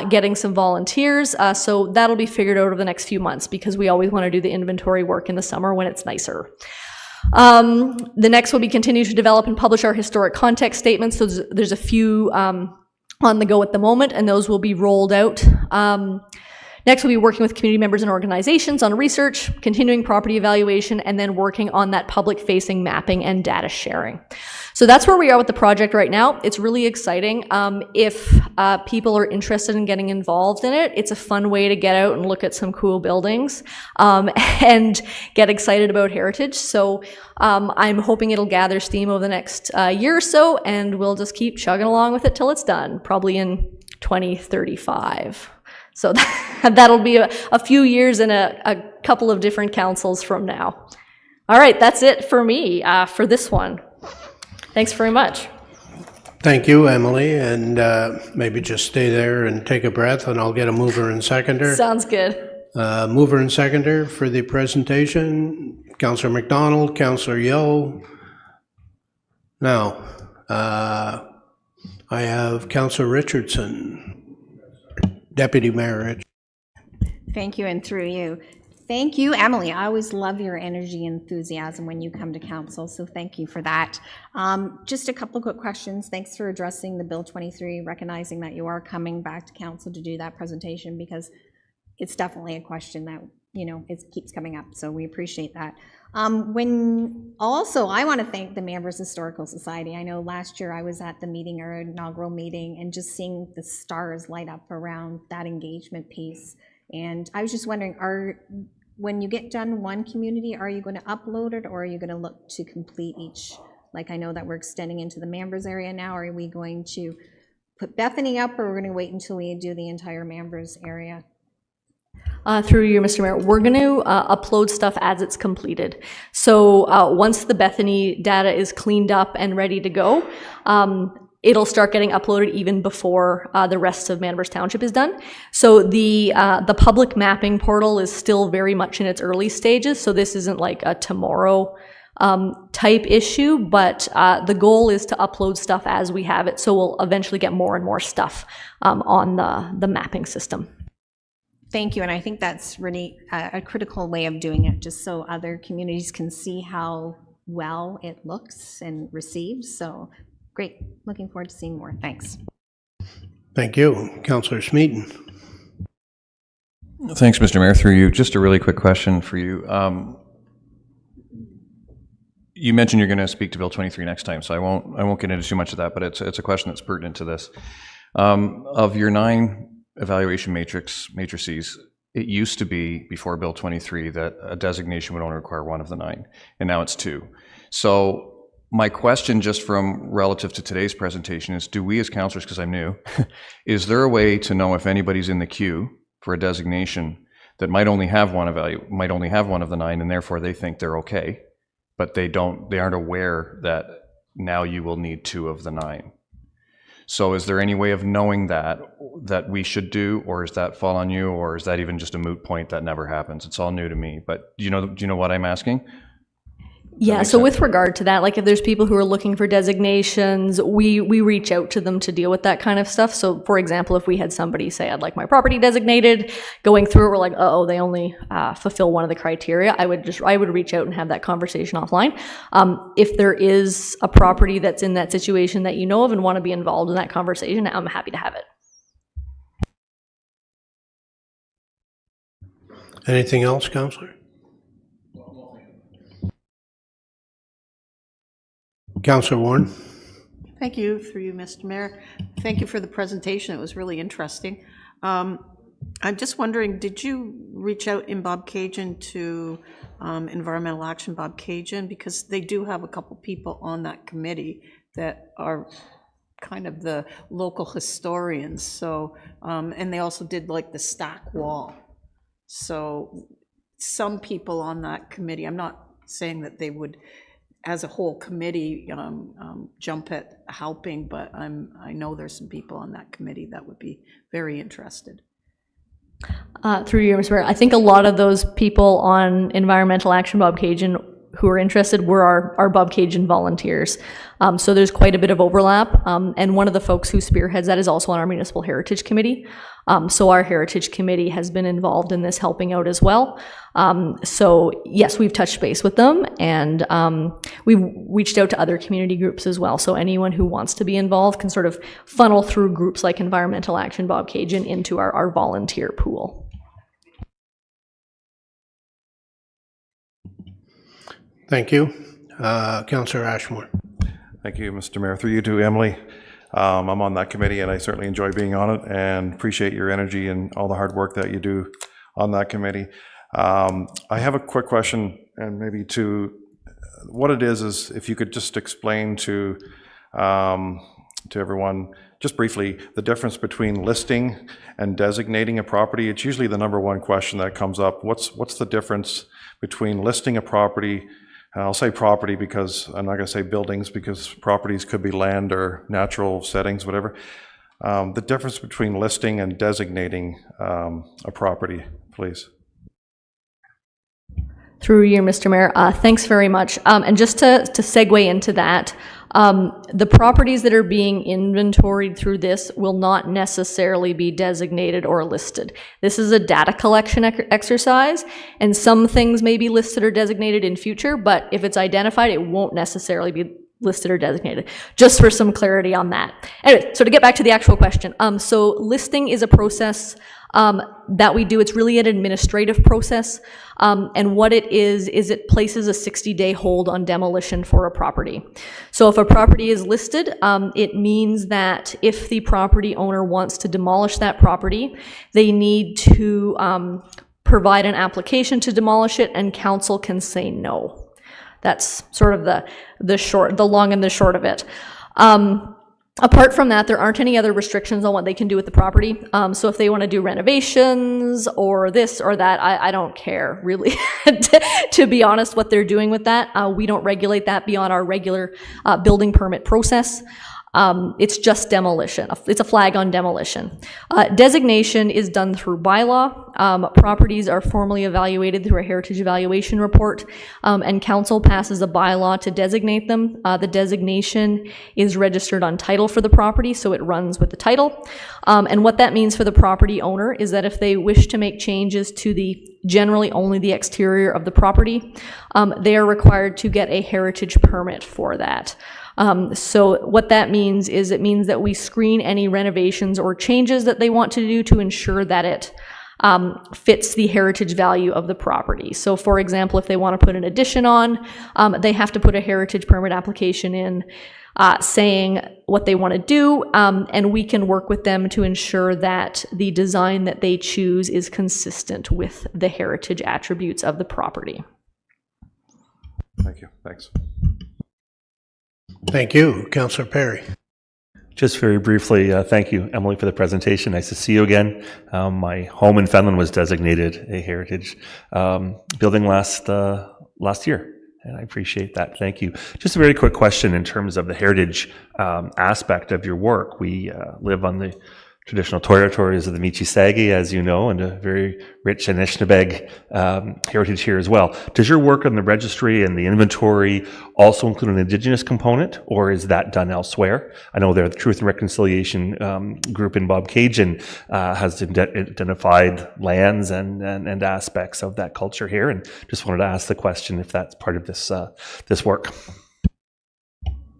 getting some volunteers. So that'll be figured out over the next few months because we always want to do the inventory work in the summer when it's nicer. The next will be continue to develop and publish our historic context statements. So there's a few on the go at the moment, and those will be rolled out. Next, we'll be working with community members and organizations on research, continuing property evaluation, and then working on that public-facing mapping and data sharing. So that's where we are with the project right now. It's really exciting. If people are interested in getting involved in it, it's a fun way to get out and look at some cool buildings and get excited about heritage. So I'm hoping it'll gather steam over the next year or so, and we'll just keep chugging along with it till it's done, probably in 2035. So that'll be a few years and a couple of different councils from now. All right, that's it for me for this one. Thanks very much. Thank you, Emily, and maybe just stay there and take a breath, and I'll get a mover and seconder. Sounds good. Mover and seconder for the presentation, Councillor McDonald, Councillor Yeo. Now, I have Councillor Richardson. Deputy Mayor Rich. Thank you, and through you. Thank you, Emily. I always love your energy and enthusiasm when you come to council, so thank you for that. Just a couple of quick questions. Thanks for addressing the Bill 23, recognizing that you are coming back to council to do that presentation, because it's definitely a question that, you know, it keeps coming up, so we appreciate that. I want to thank the Manvers Historical Society. I know last year I was at the meeting, our inaugural meeting, and just seeing the stars light up around that engagement piece. And I was just wondering, when you get done one community, are you going to upload it, or are you going to look to complete each? Like, I know that we're extending into the Manvers area now. Are we going to put Bethany up, or we're going to wait until we do the entire Manvers area? Through you, Mr. Mayor, we're going to upload stuff as it's completed. So once the Bethany data is cleaned up and ready to go, it'll start getting uploaded even before the rest of Manvers Township is done. So the public mapping portal is still very much in its early stages, so this isn't like a tomorrow type issue, but the goal is to upload stuff as we have it, so we'll eventually get more and more stuff on the mapping system. Thank you, and I think that's really a critical way of doing it, just so other communities can see how well it looks and receives. So great, looking forward to seeing more. Thanks. Thank you. Councillor Smeaton. Thanks, Mr. Mayor. Through you, just a really quick question for you. You mentioned you're going to speak to Bill 23 next time, so I won't get into too much of that, but it's a question that's pertinent to this. Of your 9 evaluation matrices, it used to be, before Bill 23, that a designation would only require 1 of the 9, and now it's 2. So my question, just from relative to today's presentation, is do we as councillors, because I'm new, is there a way to know if anybody's in the queue for a designation that might only have one of the 9, and therefore they think they're okay, but they aren't aware that now you will need 2 of the 9? So is there any way of knowing that we should do, or does that fall on you, or is that even just a moot point that never happens? It's all new to me, but do you know what I'm asking? Yeah, so with regard to that, like if there's people who are looking for designations, we reach out to them to deal with that kind of stuff. So for example, if we had somebody say, I'd like my property designated, going through it, we're like, oh, they only fulfill one of the criteria, I would reach out and have that conversation offline. If there is a property that's in that situation that you know of and want to be involved in that conversation, I'm happy to have it. Anything else, Councillor? Councillor Warren? Thank you, through you, Mr. Mayor. Thank you for the presentation. It was really interesting. I'm just wondering, did you reach out in Bob Cajun to Environmental Action Bob Cajun? Because they do have a couple people on that committee that are kind of the local historians. So, and they also did like the stack wall. So some people on that committee, I'm not saying that they would, as a whole committee, jump at helping, but I know there's some people on that committee that would be very interested. Through you, Mr. Mayor, I think a lot of those people on Environmental Action Bob Cajun who are interested were our Bob Cajun volunteers. So there's quite a bit of overlap. And one of the folks who spearheads that is also on our Municipal Heritage Committee. So our Heritage Committee has been involved in this, helping out as well. So yes, we've touched base with them, and we've reached out to other community groups as well. So anyone who wants to be involved can sort of funnel through groups like Environmental Action Bob Cajun into our volunteer pool. Thank you. Councillor Ashmore. Thank you, Mr. Mayor. Through you to Emily. I'm on that committee, and I certainly enjoy being on it and appreciate your energy and all the hard work that you do on that committee. I have a quick question, and maybe to what it is if you could just explain to everyone, just briefly, the difference between listing and designating a property. It's usually the number one question that comes up. What's the difference between listing a property? I'll say property because I'm not going to say buildings, because properties could be land or natural settings, whatever. The difference between listing and designating a property, please. Through you, Mr. Mayor. Thanks very much. And just to segue into that, the properties that are being inventoried through this will not necessarily be designated or listed. This is a data collection exercise, and some things may be listed or designated in future, but if it's identified, it won't necessarily be listed or designated, just for some clarity on that. Anyway, so to get back to the actual question, so listing is a process that we do. It's really an administrative process, and what it is it places a 60-day hold on demolition for a property. So if a property is listed, it means that if the property owner wants to demolish that property, they need to provide an application to demolish it, and council can say no. That's sort of the long and the short of it. Apart from that, there aren't any other restrictions on what they can do with the property. So if they want to do renovations or this or that, I don't care really, to be honest, what they're doing with that. We don't regulate that beyond our regular building permit process. It's just demolition. It's a flag on demolition. Designation is done through bylaw. Properties are formally evaluated through a heritage evaluation report, and council passes a bylaw to designate them. The designation is registered on title for the property, so it runs with the title. And what that means for the property owner is that if they wish to make changes to generally only the exterior of the property, they are required to get a heritage permit for that. So what that means is it means that we screen any renovations or changes that they want to do to ensure that it fits the heritage value of the property. So for example, if they want to put an addition on, they have to put a heritage permit application in saying what they want to do, and we can work with them to ensure that the design that they choose is consistent with the heritage attributes of the property. Thank you. Thanks. Thank you. Councillor Perry. Just very briefly, thank you, Emily, for the presentation. Nice to see you again. My home in Fenland was designated a heritage building last year, and I appreciate that. Thank you. Just a very quick question in terms of the heritage aspect of your work. We live on the traditional territories of the Michi-Sagi, as you know, and a very rich Anishinaabe heritage here as well. Does your work on the registry and the inventory also include an Indigenous component, or is that done elsewhere? I know the Truth and Reconciliation group in Bobcaygeon has identified lands and aspects of that culture here, and just wanted to ask the question if that's part of this work.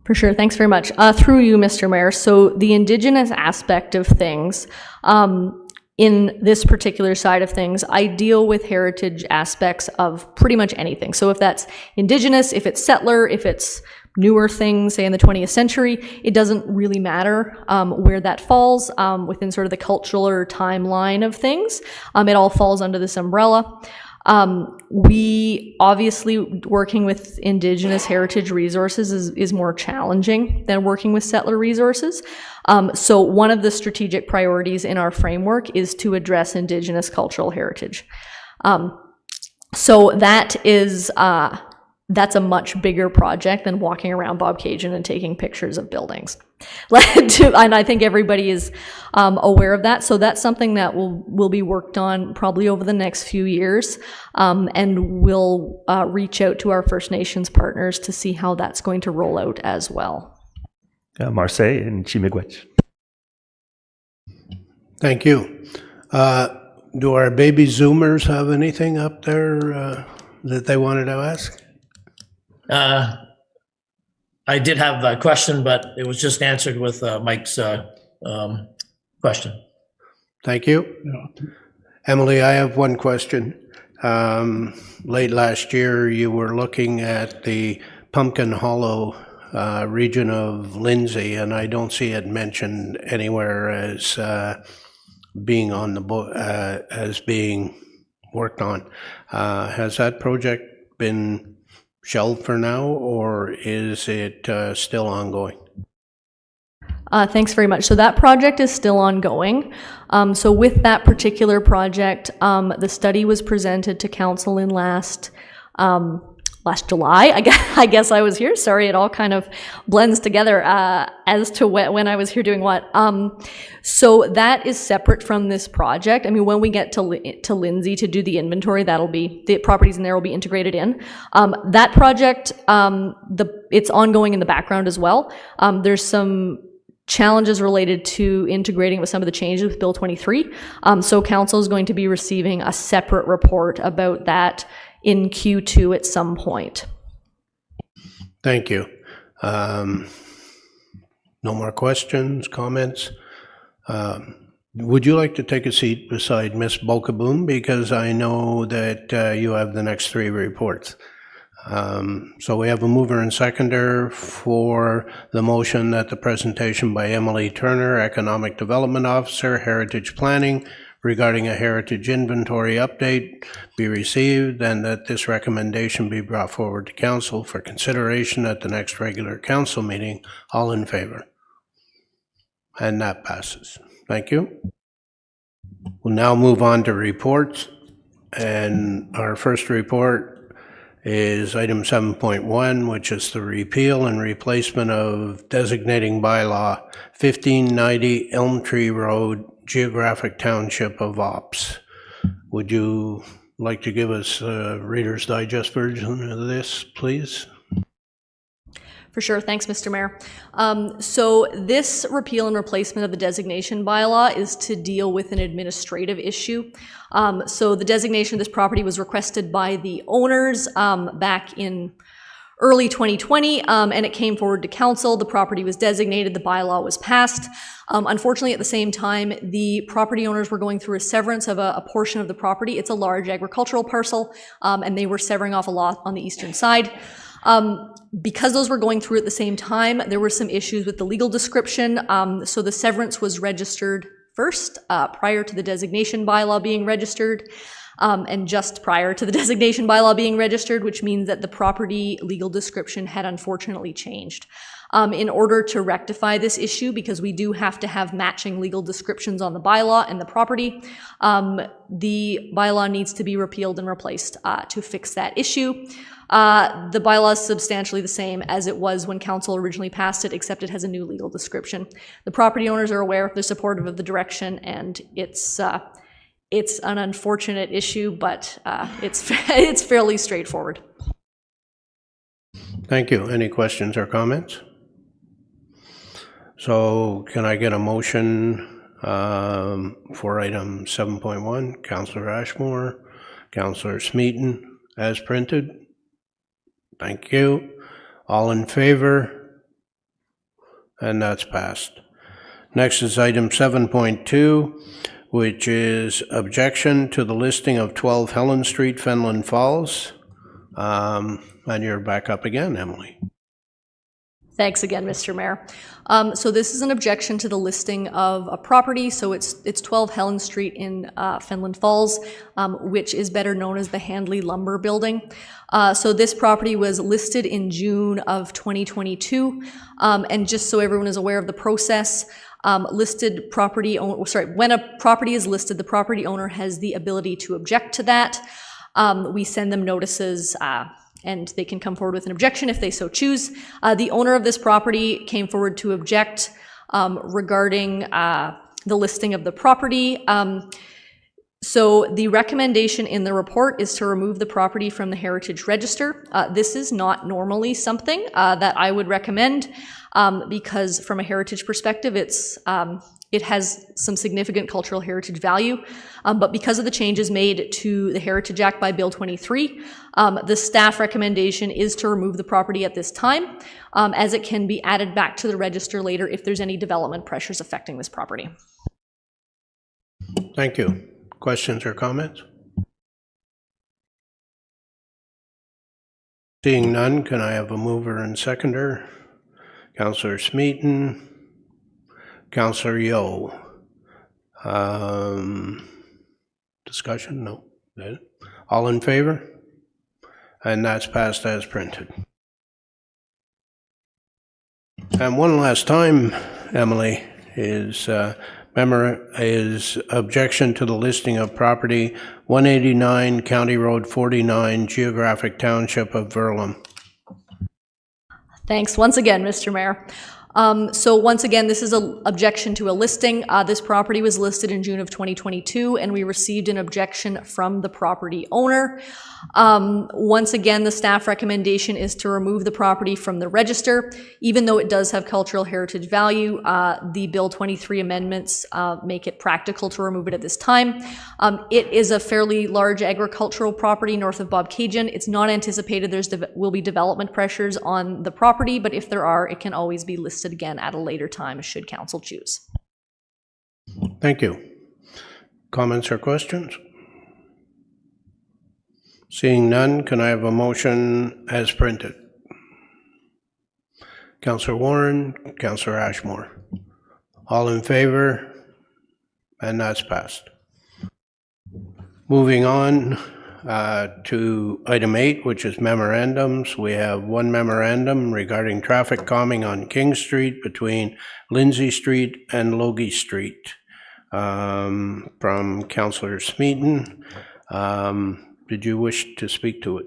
For sure. Thanks very much. Through you, Mr. Mayor. So the Indigenous aspect of things, in this particular side of things, I deal with heritage aspects of pretty much anything. So if that's Indigenous, if it's settler, if it's newer things, say in the 20th century, it doesn't really matter where that falls within sort of the cultural or timeline of things. It all falls under this umbrella. We obviously, working with Indigenous heritage resources is more challenging than working with settler resources. So one of the strategic priorities in our framework is to address Indigenous cultural heritage. So that is, that's a much bigger project than walking around Bobcaygeon and taking pictures of buildings. And I think everybody is aware of that. So that's something that will be worked on probably over the next few years. And we'll reach out to our First Nations partners to see how that's going to roll out as well. Marseille and Chimigwech. Thank you. Do our baby Zoomers have anything up there that they wanted to ask? I did have a question, but it was just answered with Mike's question. Thank you. Emily, I have one question. Late last year, you were looking at the Pumpkin Hollow region of Lindsay, and I don't see it mentioned anywhere as being on the as being worked on. Has that project been shelved for now, or is it still ongoing? Thanks very much. So that project is still ongoing. So with that particular project, the study was presented to council in last July. I guess I was here. Sorry, it all kind of blends together as to when I was here doing what. So that is separate from this project. I mean, when we get to Lindsay to do the inventory, the properties in there will be integrated in. That project, it's ongoing in the background as well. There's some challenges related to integrating with some of the changes with Bill 23. So council is going to be receiving a separate report about that in Q2 at some point. Thank you. No more questions, comments? Would you like to take a seat beside Ms. Bokaboom, because I know that you have the next three reports. So we have a mover and seconder for the motion that the presentation by Emily Turner, Economic Development Officer, Heritage Planning, regarding a heritage inventory update be received, and that this recommendation be brought forward to council for consideration at the next regular council meeting. All in favor? And that passes. Thank you. We'll now move on to reports, and our first report is item 7.1, which is the repeal and replacement of designating bylaw 1590 Elm Tree Road, Geographic Township of Ops. Would you like to give us a Reader's Digest version of this, please? For sure. Thanks, Mr. Mayor. So this repeal and replacement of the designation bylaw is to deal with an administrative issue. So the designation of this property was requested by the owners back in early 2020, and it came forward to council. The property was designated, the bylaw was passed. Unfortunately, at the same time, the property owners were going through a severance of a portion of the property. It's a large agricultural parcel, and they were severing off a lot on the eastern side. Because those were going through at the same time, there were some issues with the legal description. So the severance was registered first, prior to the designation bylaw being registered. And just prior to the designation bylaw being registered, which means that the property legal description had unfortunately changed. In order to rectify this issue, because we do have to have matching legal descriptions on the bylaw and the property, the bylaw needs to be repealed and replaced to fix that issue. The bylaw is substantially the same as it was when council originally passed it, except it has a new legal description. The property owners are aware, they're supportive of the direction, and it's an unfortunate issue, but it's fairly straightforward. Thank you. Any questions or comments? So can I get a motion for item 7.1? Councillor Ashmore, Councillor Smeaton, as printed. Thank you. All in favor? And that's passed. Next is item 7.2, which is objection to the listing of 12 Helen Street, Fenelon Falls. And you're back up again, Emily. Thanks again, Mr. Mayor. So this is an objection to the listing of a property. So it's 12 Helen Street in Fenelon Falls, which is better known as the Handley Lumber Building. So this property was listed in June of 2022. And just so everyone is aware of the process, when a property is listed, the property owner has the ability to object to that. We send them notices and they can come forward with an objection if they so choose. The owner of this property came forward to object regarding the listing of the property. So the recommendation in the report is to remove the property from the Heritage Register. This is not normally something that I would recommend because from a heritage perspective, it has some significant cultural heritage value, but because of the changes made to the Heritage Act by Bill 23, the staff recommendation is to remove the property at this time, as it can be added back to the register later if there's any development pressures affecting this property. Thank you. Questions or comments? Seeing none, can I have a mover and seconder? Councillor Smeaton, Councillor Yeo. Discussion? No. All in favor? And that's passed as printed. And one last time, Emily, is objection to the listing of property 189 County Road 49, Geographic Township of Verlem. Thanks once again, Mr. Mayor. So once again, this is an objection to a listing. This property was listed in June of 2022, and we received an objection from the property owner. Once again, the staff recommendation is to remove the property from the register. Even though it does have cultural heritage value, the Bill 23 amendments make it practical to remove it at this time. It is a fairly large agricultural property north of Bobcaygeon. It's not anticipated will be development pressures on the property, but if there are, it can always be listed again at a later time should council choose. Thank you. Comments or questions? Seeing none, can I have a motion as printed? Councillor Warren, Councillor Ashmore. All in favor? And that's passed. Moving on to item 8, which is memorandums. We have one memorandum regarding traffic calming on King Street between Lindsay Street and Logie Street from Councillor Smeaton. Did you wish to speak to it?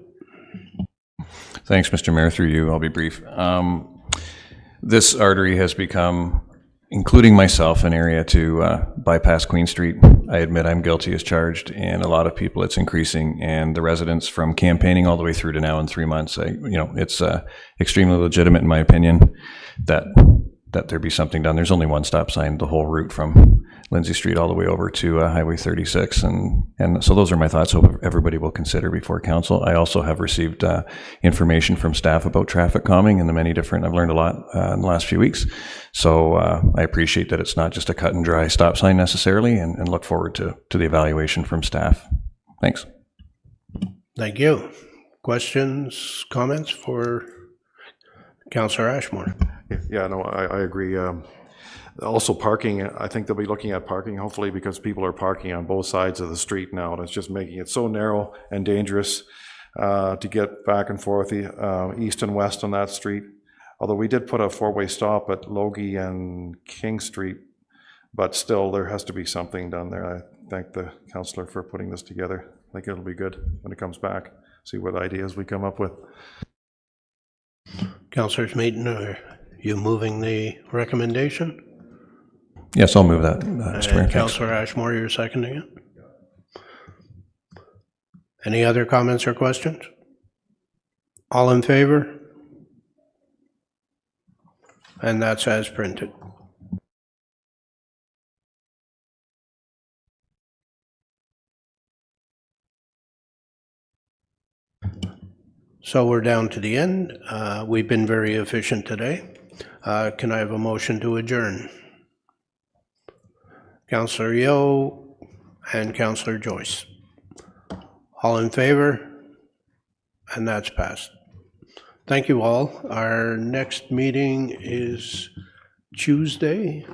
Thanks, Mr. Mayor. Through you, I'll be brief. This artery has become, including myself, an area to bypass Queen Street. I admit I'm guilty as charged, and a lot of people it's increasing, and the residents from campaigning all the way through to now in 3 months, it's extremely legitimate in my opinion that there be something done. There's only one stop sign the whole route from Lindsay Street all the way over to Highway 36, and so those are my thoughts. Hope everybody will consider before council. I also have received information from staff about traffic calming and the many different. I've learned a lot in the last few weeks, so I appreciate that it's not just a cut and dry stop sign necessarily, and look forward to the evaluation from staff. Thanks. Thank you. Questions, comments for Councillor Ashmore? Yeah, no, I agree. Also parking, I think they'll be looking at parking hopefully because people are parking on both sides of the street now, and it's just making it so narrow and dangerous to get back and forth east and west on that street. Although we did put a four-way stop at Logie and King Street, but still there has to be something done there. I thank the councillor for putting this together. I think it'll be good when it comes back. see what ideas we come up with. Councillor Smeaton, are you moving the recommendation? Yes, I'll move that, Mr. Mayor. And Thanks. Councillor Ashmore, you're seconding it? Any other comments or questions? All in favor? And that's as printed. So we're down to the end. We've been very efficient today. Can I have a motion to adjourn? Councillor Yeo and Councillor Joyce. All in favor? And that's passed. Thank you all. Our next meeting is Tuesday,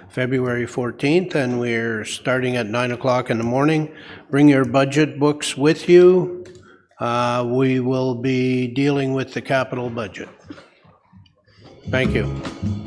February 14th, and we're starting at 9 o'clock in the morning. Bring your budget books with you. We will be dealing with the capital budget. Thank you.